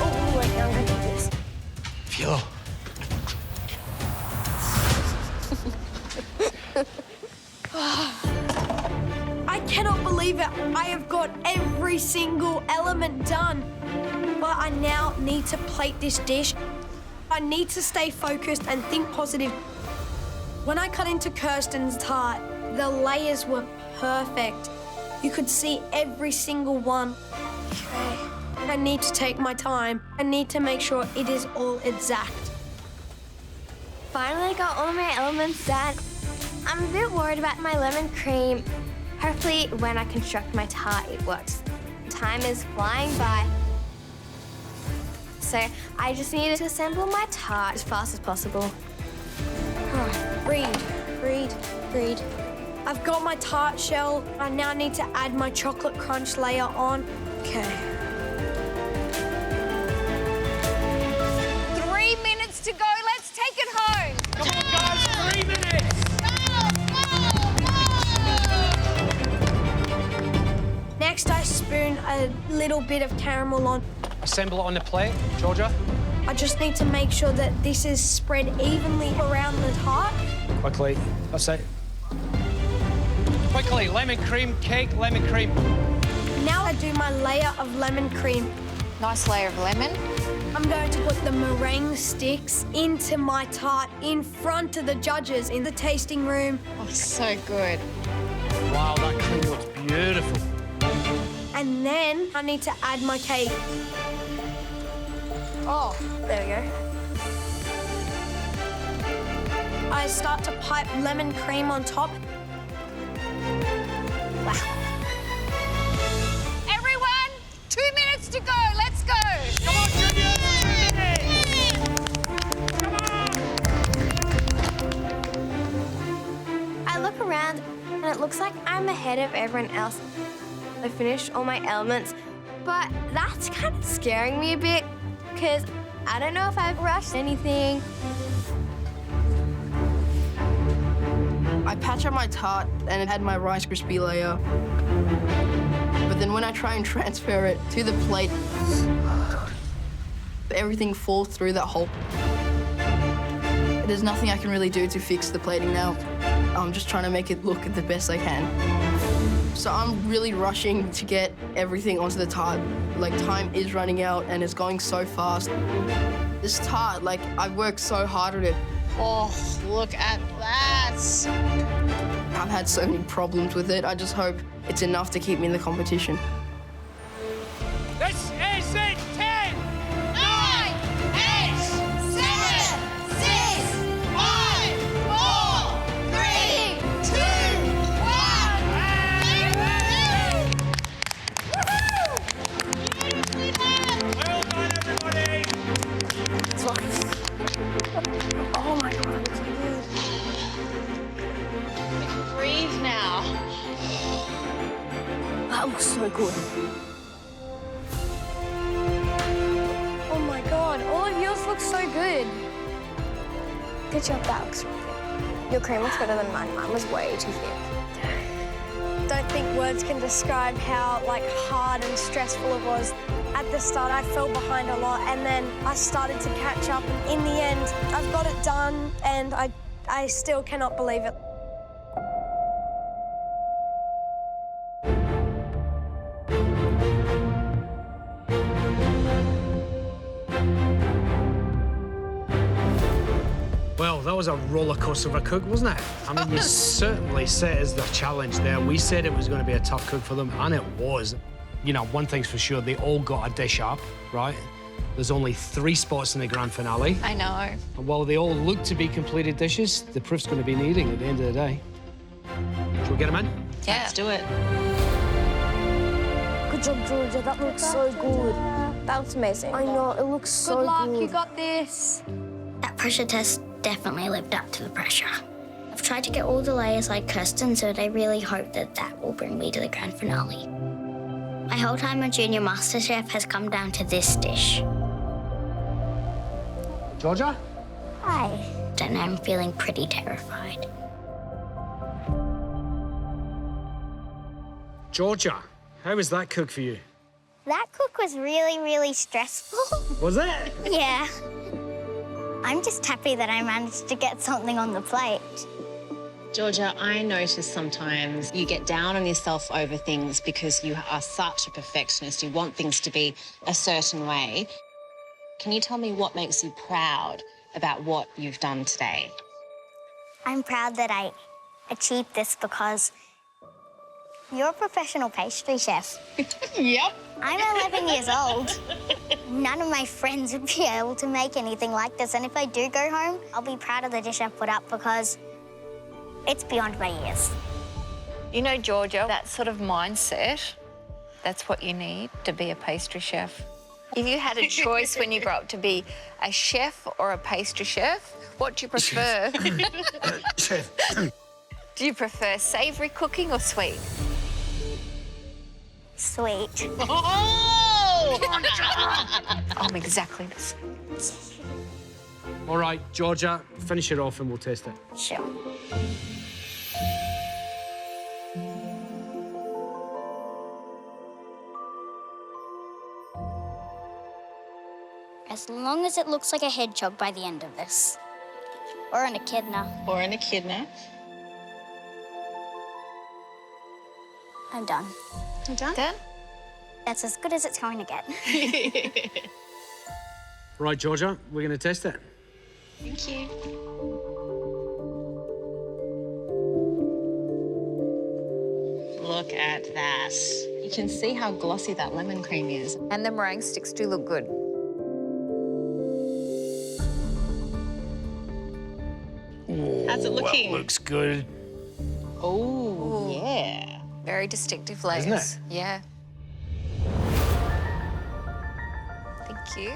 Oh, wait, I'm gonna do this.
Phew.
I cannot believe it. I have got every single element done. But I now need to plate this dish. I need to stay focused and think positive. When I cut into Kirsten's tart, the layers were perfect. You could see every single one. Okay. I need to take my time. I need to make sure it is all exact.
Finally got all my elements done. I'm a bit worried about my lemon cream. Hopefully, when I construct my tart, it works. Time is flying by. So I just needed to assemble my tart as fast as possible.
Breathe. I've got my tart shell. I now need to add my chocolate crunch layer on. Okay.
3 minutes to go. Let's take it home.
Come on, guys. 3 minutes.
Next, I spoon a little bit of caramel on.
Assemble it on the plate, Georgia.
I just need to make sure that this is spread evenly around the tart.
Quickly. That's it. Quickly, lemon cream, cake, lemon cream.
Now I do my layer of lemon cream.
Nice layer of lemon.
I'm going to put the meringue sticks into my tart in front of the judges in the tasting room.
Oh, so good.
Wow, that cream looks beautiful.
And then I need to add my cake.
Oh, there we go.
I start to pipe lemon cream on top. Wow.
Everyone, 2 minutes to go. Let's go.
Come on, Junior. 2 minutes. Come on.
I look around and it looks like I'm ahead of everyone else. I finished all my elements, but that's kind of scaring me a bit because I don't know if I've rushed anything.
I patch up my tart and it had my Rice Krispie layer. But then when I try and transfer it to the plate, everything falls through that hole. There's nothing I can really do to fix the plating now. I'm just trying to make it look the best I can. So I'm really rushing to get everything onto the tart. Like, time is running out and it's going so fast. This tart, like, I've worked so hard at it.
Oh, look at that.
I've had so many problems with it. I just hope it's enough to keep me in the competition.
This is it. 10,
9, 8, 7, 6, 5, 4, 3, 2, 1.
good.
Oh my God, all of yours look so good.
Good job, that looks really good. Your cream looks better than mine. Mine was way too thick.
Don't think words can describe how hard and stressful it was. At the start, I fell behind a lot, and then I started to catch up. In the end, I've got it done, and I still cannot believe it.
Well, that was a roller coaster of a cook, wasn't it? I mean, you certainly set as the challenge there. We said it was going to be a tough cook for them, and it was. You know, one thing's for sure, they all got a dish up, right? There's only 3 spots in the grand finale.
I know.
And while they all look to be completed dishes, the proof's going to be in the eating at the end of the day. Shall we get them in?
Yeah. Let's do it.
Good job, Georgia. That looks so good.
That looks amazing.
I know, it looks so
Good luck,
good.
you got this.
That pressure test definitely lived up to the pressure. I've tried to get all the layers like Kirsten, so I really hope that that will bring me to the grand finale. My whole time on Junior MasterChef has come down to this dish.
Georgia?
Hi. And I'm feeling pretty terrified.
Georgia, how was that cook for you?
That cook was really, really stressful.
Was it?
Yeah. I'm just happy that I managed to get something on the plate.
Georgia, I notice sometimes you get down on yourself over things because you are such a perfectionist. You want things to be a certain way. Can you tell me what makes you proud about what you've done today?
I'm proud that I achieved this because you're a professional pastry chef.
Yep.
I'm 11 years old. None of my friends would be able to make anything like this, and if I do go home, I'll be proud of the dish I put up because it's beyond my years.
You know, Georgia, that sort of mindset, that's what you need to be a pastry chef. If you had a choice when you grow up to be a chef or a pastry chef, what do you prefer? Do you prefer savoury cooking or sweet?
Sweet.
Oh! I'm exactly the same.
All right, Georgia, finish it off and we'll test it.
Sure.
As long as it looks like a hedgehog by the end of this. Or an echidna.
Or an echidna.
I'm done.
You done?
That's as good as it's going to get.
Right, Georgia, we're going to test it.
Thank you. Look at that. You can see how glossy that lemon cream is.
And the meringue sticks do look good.
How's it looking?
That looks good.
Oh, yeah.
Very distinctive layers.
Isn't it?
Yeah. Thank you.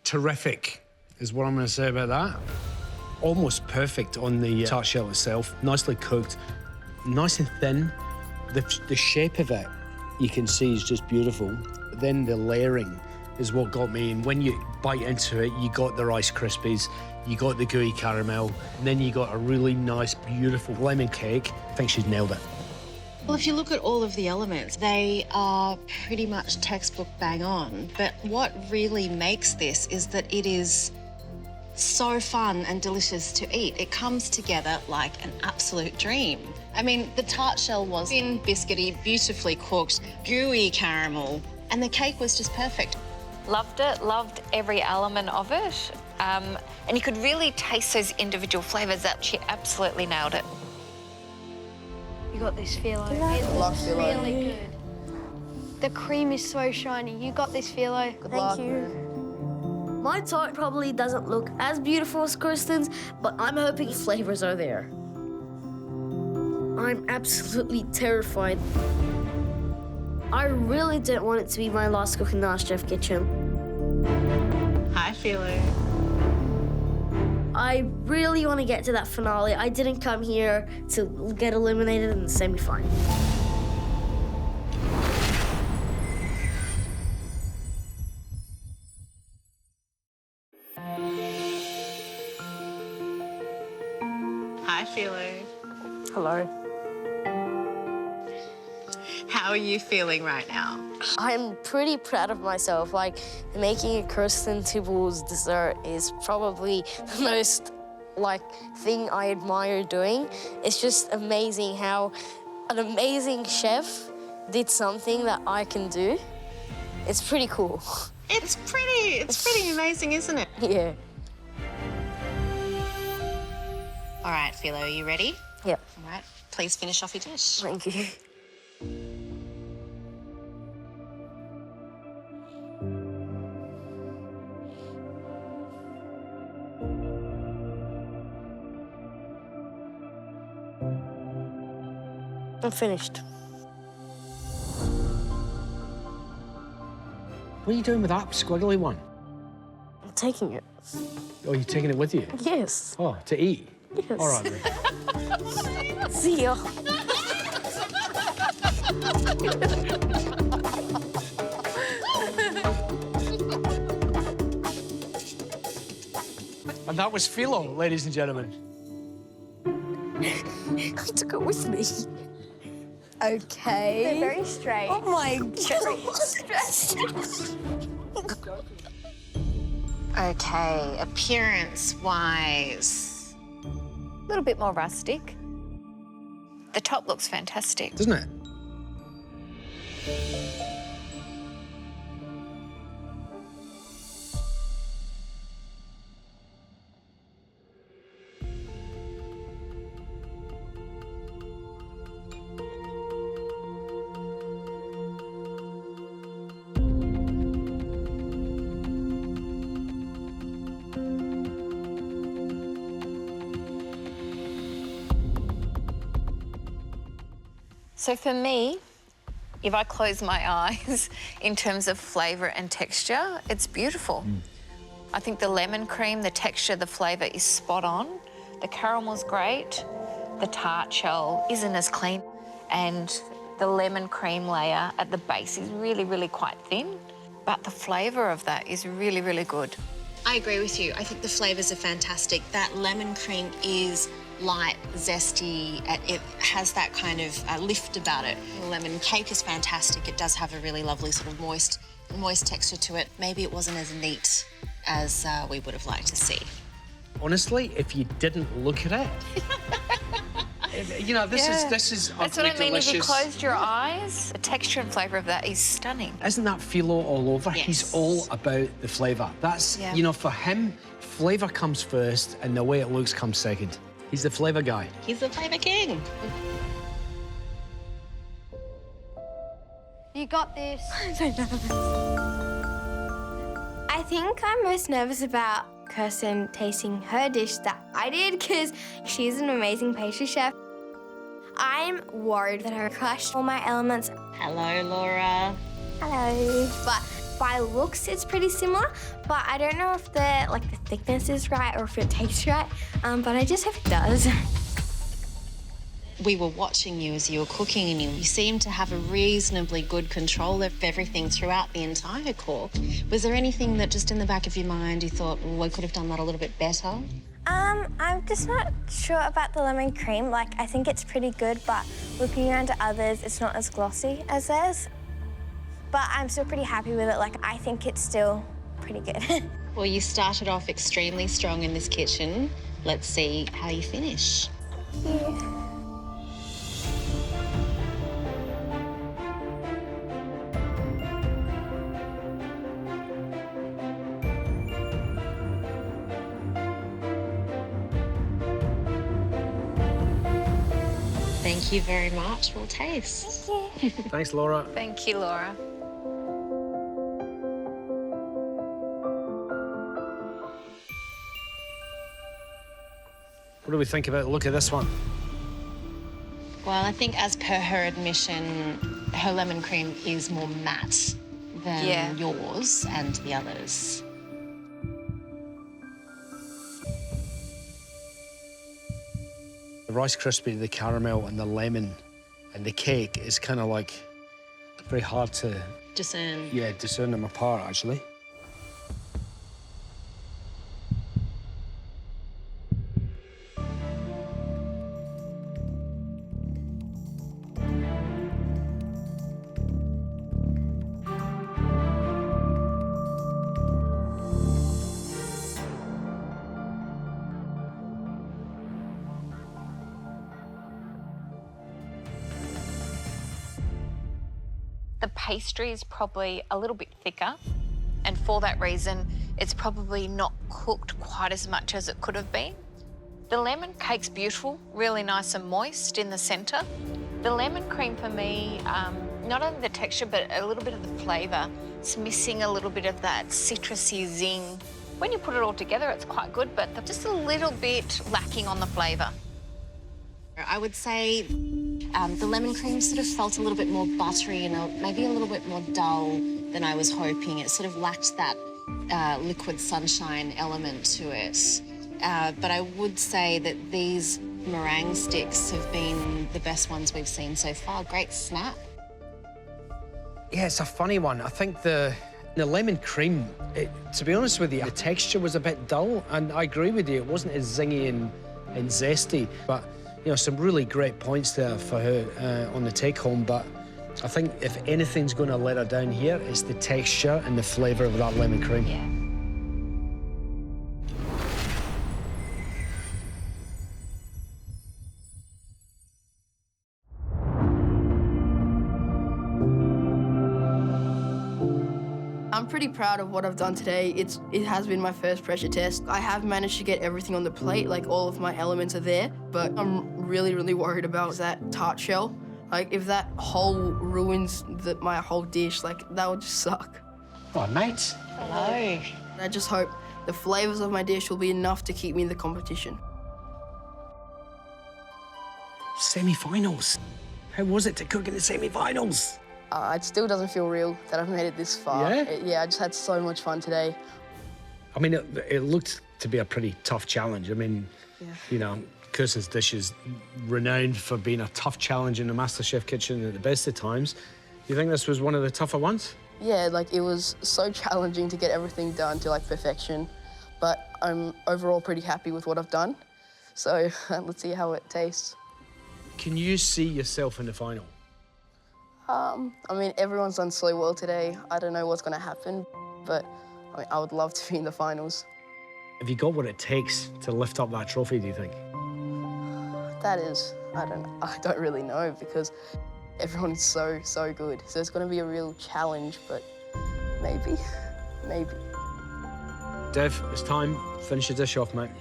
Terrific is what I'm going to say about that. Almost perfect on the tart shell itself. Nicely cooked, nice and thin. The shape of it, you can see, is just beautiful. Then the layering is what got me. And when you bite into it, you got the Rice Krispies, you got the gooey caramel, and then you got a really nice, beautiful lemon cake. I think she's nailed it.
Well, if you look at all of the elements, they are pretty much textbook bang on. But what really makes this is that it is so fun and delicious to eat. It comes together like an absolute dream. I mean, the tart shell was thin, biscuity, beautifully cooked, gooey caramel, and the cake was just perfect.
Loved it, loved every element of it. And you could really taste those individual flavours that she absolutely nailed it.
You got this, Philo.
Good luck, Philo.
Really good. The cream is so shiny. You got this, Philo.
Good luck.
Thank you.
My tart probably doesn't look as beautiful as Kristen's, but I'm hoping flavors are there. I'm absolutely terrified. I really don't want it to be my last cook in the MasterChef kitchen.
Hi, Philo.
I really want to get to that finale. I didn't come here to get eliminated in the semi-final.
Hi, Philo.
Hello.
How are you feeling right now?
I'm pretty proud of myself. Like, making a Kirsten Tibble's dessert is probably the most, thing I admire doing. It's just amazing how an amazing chef did something that I can do. It's pretty cool.
It's pretty amazing, isn't it?
Yeah.
All right, Philo, are you ready?
Yep.
All right, please finish off your dish.
Thank you. I'm finished.
What are you doing with that squiggly one?
I'm taking it.
Oh, you're taking it with you?
Yes.
Oh, to eat?
Yes.
All right, then.
See ya.
And that was Philo, ladies and gentlemen.
I took it with me.
Okay. They're very straight.
Oh my God.
Okay, appearance-wise, a little bit more rustic. The top looks fantastic.
Doesn't it?
So for me, if I close my eyes in terms of flavour and texture, it's beautiful. I think the lemon cream, the texture, the flavour is spot on. The caramel's great. The tart shell isn't as clean. And the lemon cream layer at the base is really, really quite thin. But the flavour of that is really, really good.
I agree with you. I think the flavours are fantastic. That lemon cream is light, zesty. It has that kind of lift about it. The lemon cake is fantastic. It does have a really lovely sort of moist texture to it. Maybe it wasn't as neat as we would have liked to see.
Honestly, if you didn't look at it, you know, this is
That's what I mean.
delicious.
If you closed your eyes, the texture and flavour of that is stunning.
Isn't that Philo all over?
Yes.
He's all about the flavour. That's, you know, for him, flavour comes first and the way it looks comes second. He's the flavour guy.
He's the flavour king.
You got this.
I'm so nervous. I think I'm most nervous about Kirsten tasting her dish that I did because she's an amazing pastry chef. I'm worried that I crushed all my elements.
Hello, Laura.
Hello. But by looks, it's pretty similar. But I don't know if the thickness is right or if it tastes right. But I just hope it does.
We were watching you as you were cooking and you seemed to have a reasonably good control of everything throughout the entire cook. Was there anything that just in the back of your mind you thought, oh, I could have done that a little bit better?
I'm just not sure about the lemon cream. I think it's pretty good, but looking around at others, it's not as glossy as theirs. But I'm still pretty happy with it. I think it's still pretty good.
Well, you started off extremely strong in this kitchen. Let's see how you finish.
Yeah.
Thank you very much. We'll taste.
Thanks, Laura.
Thank you, Laura.
What do we think about the look of this one?
Well, I think as per her admission, her lemon cream is more matte than yours and the others.
The Rice Krispie, the caramel and the lemon and the cake is kind of like very hard to
Discern.
Yeah, discern them apart, actually.
The pastry is probably a little bit thicker, and for that reason, it's probably not cooked quite as much as it could have been. The lemon cake's beautiful, really nice and moist in the centre. The lemon cream for me, not only the texture, but a little bit of the flavour. It's missing a little bit of that citrusy zing. When you put it all together, it's quite good, but just a little bit lacking on the flavour.
I would say the lemon cream sort of felt a little bit more buttery and maybe a little bit more dull than I was hoping. It sort of lacked that liquid sunshine element to it. But I would say that these meringue sticks have been the best ones we've seen so far. Great snap.
Yeah, it's a funny one. I think the lemon cream, to be honest with you, the texture was a bit dull, and I agree with you. It wasn't as zingy and zesty, but you know, some really great points there for her on the take-home, but I think if anything's going to let her down here, it's the texture and the flavour of that lemon cream.
Yeah.
I'm pretty proud of what I've done today. It has been my first pressure test. I have managed to get everything on the plate, like all of my elements are there, but I'm really, really worried about that tart shell. Like if that hole ruins my whole dish, like that would just suck.
Oh, mate.
Hello.
I just hope the flavours of my dish will be enough to keep me in the competition.
Semi-finals. How was it to cook in the semi-finals?
It still doesn't feel real that I've made it this far.
Yeah?
I just had so much fun today.
I mean, it looked to be a pretty tough challenge. I mean, you know, Kirsten's dish is renowned for being a tough challenge in the MasterChef kitchen at the best of times. Do you think this was one of the tougher ones?
Yeah, like it was so challenging to get everything done to like perfection, but I'm overall pretty happy with what I've done. So let's see how it tastes.
Can you see yourself in the final?
I mean, everyone's done so well today. I don't know what's going to happen, but I mean, I would love to be in the finals.
Have you got what it takes to lift up that trophy, do you think?
That is, I don't really know because everyone's so good. So it's going to be a real challenge, but maybe.
Dev, it's time. Finish your dish off, mate.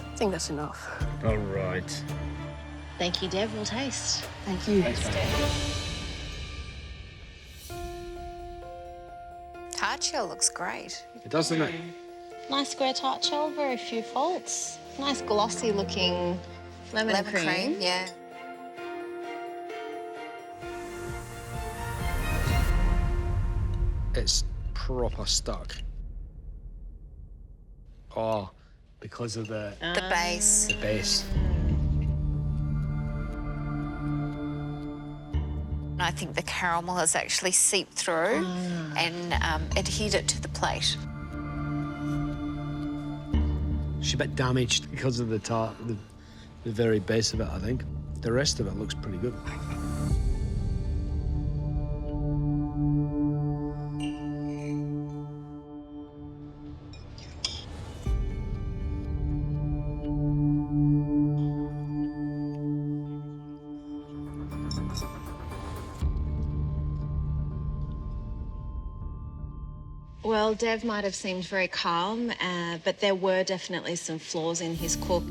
I think that's enough.
All right.
Thank you, Dev. We'll taste.
Thank you.
Thanks,
Tart shell looks great.
It does, doesn't it?
Nice square tart shell, very few faults. Nice glossy looking lemon cream.
Yeah.
It's proper stuck. Oh, because of the
base.
The base.
I think the caramel has actually seeped through and adhered it to the plate.
She's a bit damaged because of the tart, the very base of it, I think. The rest of it looks pretty good.
Well, Dev might have seemed very calm, but there were definitely some flaws in his cook.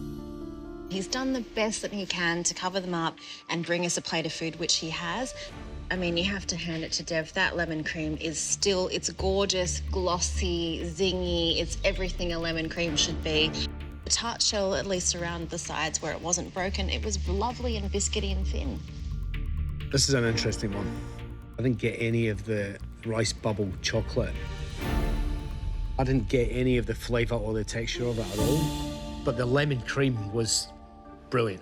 He's done the best that he can to cover them up and bring us a plate of food, which he has. I mean, you have to hand it to Dev. That lemon cream is still, it's gorgeous, glossy, zingy. It's everything a lemon cream should be. The tart shell, at least around the sides where it wasn't broken, it was lovely and biscuity and thin.
This is an interesting one. I didn't get any of the rice bubble chocolate. I didn't get any of the flavour or the texture of it at all. But the lemon cream was brilliant.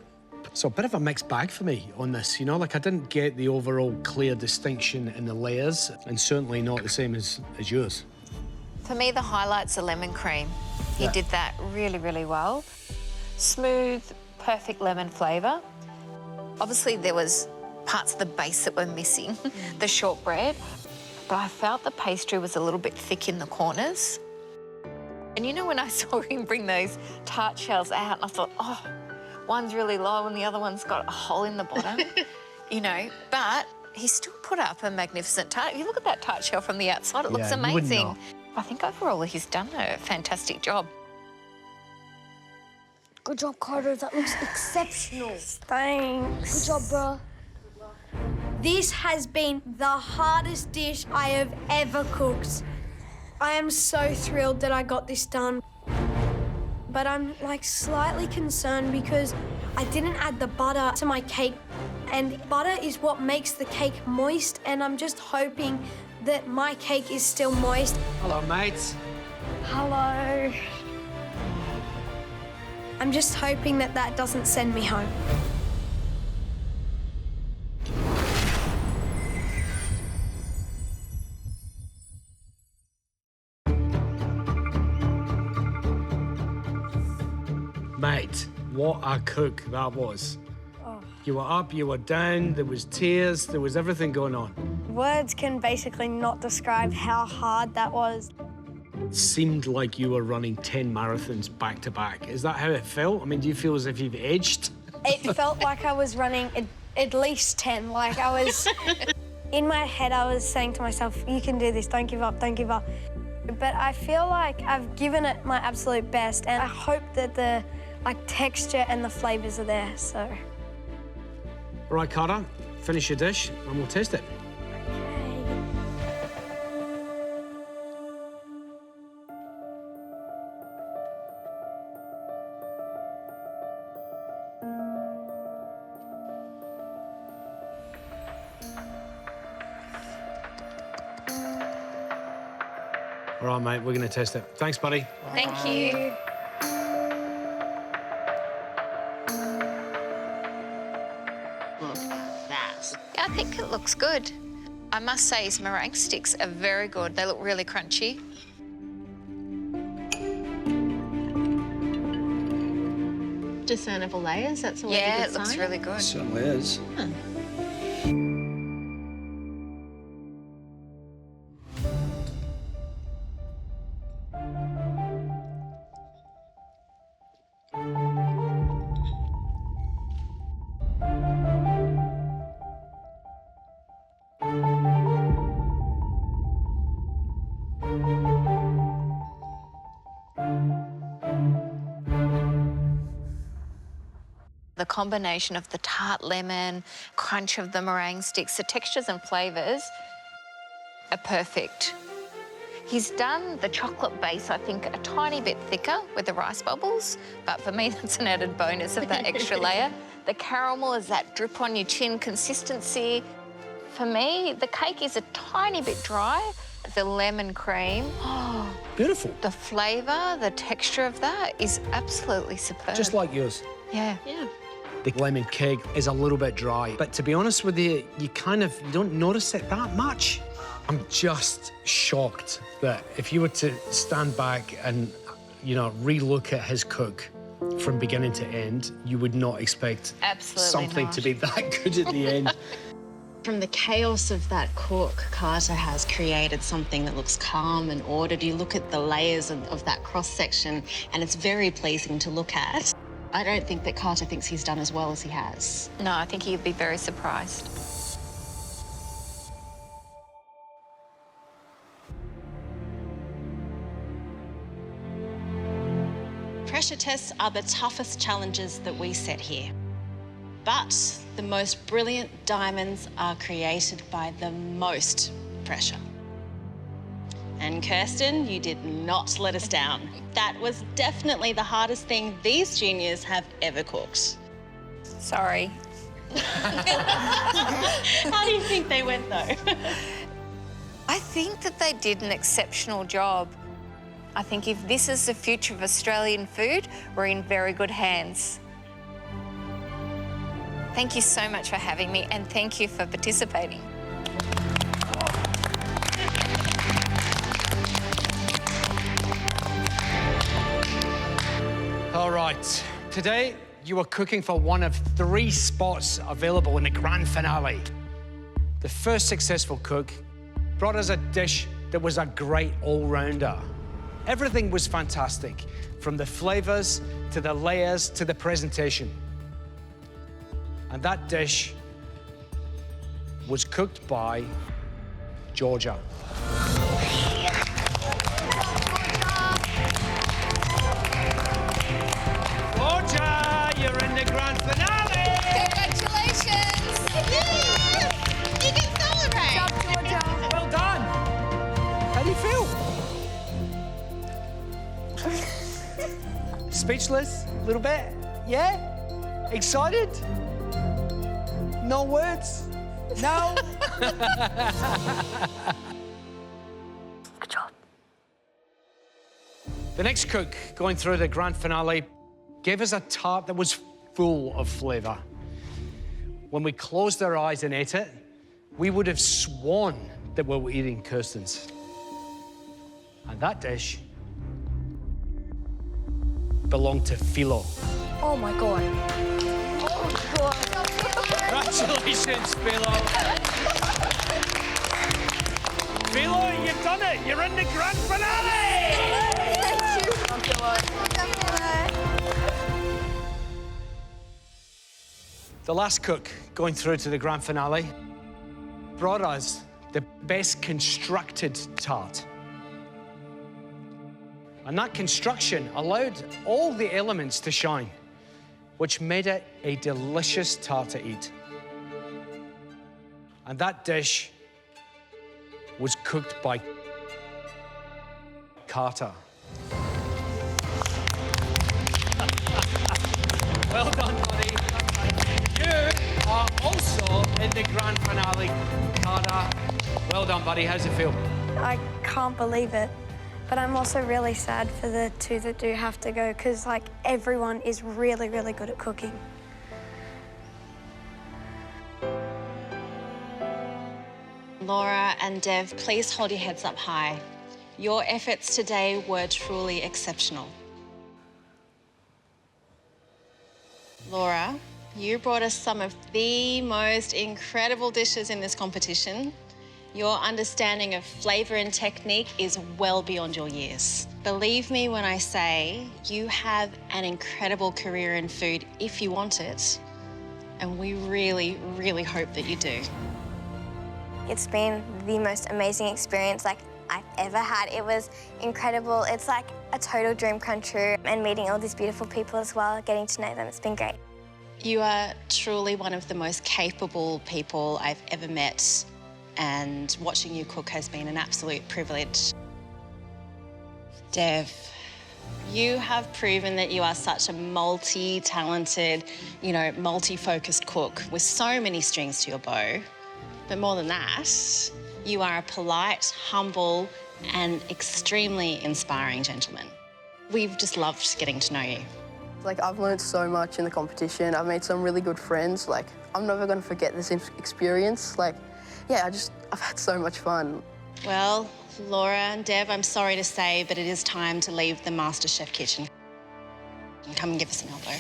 So a bit of a mixed bag for me on this, you know? Like, I didn't get the overall clear distinction in the layers, and certainly not the same as yours.
For me, the highlight's the lemon cream. He did that really, really well. Smooth, perfect lemon flavour. Obviously, there was parts of the base that were missing, the shortbread, but I felt the pastry was a little bit thick in the corners. And you know, when I saw him bring those tart shells out, and I thought, oh, one's really low and the other one's got a hole in the bottom, you know, but he still put up a magnificent tart. You look at that tart shell from the outside, it looks amazing. I think overall he's done a fantastic job.
Good job, Carter. That looks exceptional.
Thanks.
Good job, bro.
This has been the hardest dish I have ever cooked. I am so thrilled that I got this done. But I'm like slightly concerned because I didn't add the butter to my cake, and butter is what makes the cake moist, and I'm just hoping that my cake is still moist.
Hello, mates.
Hello. I'm just hoping that that doesn't send me home.
Mate, what a cook that was.
Oh.
You were up, you were down, there was tears, there was everything going on.
Words can basically not describe how hard that was.
It seemed like you were running 10 marathons back to back. Is that how it felt? I mean, do you feel as if you've aged?
It felt like I was running at least 10. Like I was, in my head, I was saying to myself, you can do this, don't give up, don't give up. But I feel like I've given it my absolute best, and I hope that the texture and the flavours are there, so.
All right, Carter, finish your dish and we'll taste it. All right, mate, we're going to test it. Thanks, buddy.
Thank you.
Look at that.
Yeah, I think it looks good. I must say his meringue sticks are very good. They look really crunchy.
Discernible layers, that's already a good sign.
Yeah, it looks really good.
Certainly is.
The combination of the tart lemon, crunch of the meringue sticks, the textures and flavours are perfect. He's done the chocolate base, I think, a tiny bit thicker with the rice bubbles, but for me, that's an added bonus of that extra layer. The caramel is that drip on your chin consistency. For me, the cake is a tiny bit dry. The lemon cream,
Beautiful.
the flavour, the texture of that is absolutely superb.
Just like yours.
Yeah.
The lemon cake is a little bit dry, but to be honest with you, you don't notice it that much. I'm just shocked that if you were to stand back and, you know, re-look at his cook from beginning to end, you would not expect something to be that good at the end.
From the chaos of that cook, Carter has created something that looks calm and ordered. You look at the layers of that cross-section, and it's very pleasing to look at. I don't think that Carter thinks he's done as well as he has.
No, I think he'd be very surprised.
Pressure tests are the toughest challenges that we set here. But the most brilliant diamonds are created by the most pressure. And Kirsten, you did not let us down. That was definitely the hardest thing these juniors have ever cooked.
Sorry.
How do you think they went, though?
I think that they did an exceptional job. I think if this is the future of Australian food, we're in very good hands. Thank you so much for having me, and thank you for participating.
All right, today you are cooking for one of 3 spots available in the grand finale. The first successful cook brought us a dish that was a great all-rounder. Everything was fantastic, from the flavors to the layers to the presentation. And that dish was cooked by Georgia. Georgia, you're in the grand finale!
Congratulations!
You can celebrate!
Good job, Georgia.
Well done! How do you feel? Speechless? A little bit? Yeah? Excited? No words? No?
Good job.
The next cook going through the grand finale gave us a tart that was full of flavour. When we closed our eyes and ate it, we would have sworn that we were eating Kirsten's. And that dish belonged to Philo.
Oh my God. Oh God.
Congratulations, Philo. Philo, you've done it. You're in the grand finale. The last cook going through to the grand finale brought us the best constructed tart. And that construction allowed all the elements to shine, which made it a delicious tart to eat. And that dish was cooked by Carter. Well done, buddy. You are also in the grand finale, Carter. Well done, buddy. How's it feel?
I can't believe it. But I'm also really sad for the 2 that do have to go, because like everyone is really, really good at cooking.
Laura and Dev, please hold your heads up high. Your efforts today were truly exceptional. Laura, you brought us some of the most incredible dishes in this competition. Your understanding of flavour and technique is well beyond your years. Believe me when I say you have an incredible career in food if you want it, and we really, really hope that you do.
It's been the most amazing experience I've ever had. It was incredible. It's like a total dream come true, and meeting all these beautiful people as well, getting to know them, it's been great.
You are truly one of the most capable people I've ever met, and watching you cook has been an absolute privilege. Dev, you have proven that you are such a multi-talented, multi-focused cook with so many strings to your bow. But more than that, you are a polite, humble, and extremely inspiring gentleman. We've just loved getting to know you.
I've learned so much in the competition. I've made some really good friends. I'm never going to forget this experience. I've had so much fun.
Well, Laura and Dev, I'm sorry to say, but it is time to leave the MasterChef kitchen. And come and give us an elbow.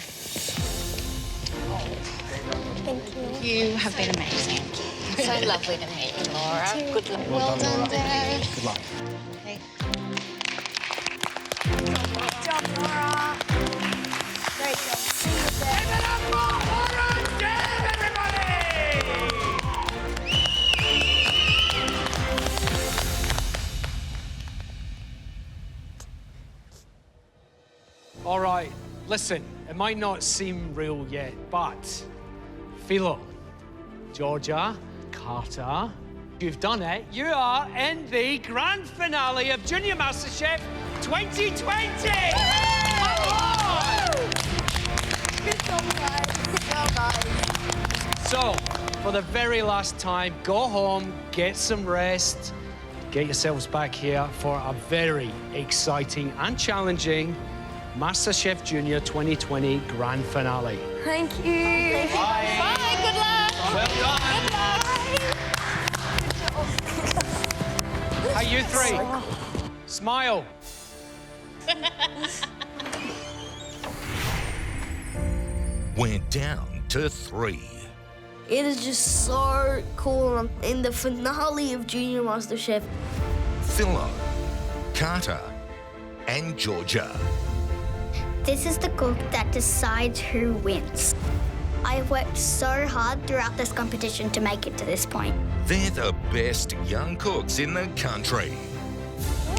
Thank you.
You have been amazing.
So lovely to meet you, Laura. Good luck.
Well done, Dev.
Good luck.
Okay.
Good job, Laura. Great job.
Give it up for Laura and Dev, everybody!
All right, Listen, it might not seem real yet, but Philo, Georgia, Carter, you've done it. You are in the grand finale of Junior MasterChef 2020!
Good job, guys. Good job, guys.
So, for the very last time, go home, get some rest, get yourselves back here for a very exciting and challenging MasterChef Junior 2020 grand finale.
Thank you.
Bye.
Bye, good luck.
Well done. Hey, you three. Smile.
We're down to 3.
It is just so cool. I'm in the finale of Junior MasterChef.
Philo, Carter, and Georgia.
This is the cook that decides who wins. I have worked so hard throughout this competition to make it to this point.
They're the best young cooks in the country.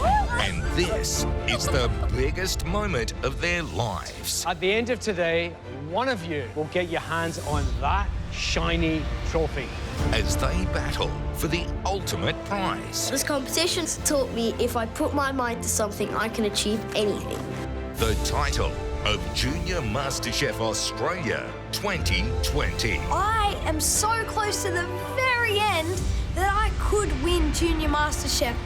And this is the biggest moment of their lives.
At the end of today, one of you will get your hands on that shiny trophy.
As they battle for the ultimate prize.
This competition's taught me if I put my mind to something, I can achieve anything.
The title of Junior MasterChef Australia 2020.
I am so close to the very end that I could win Junior MasterChef.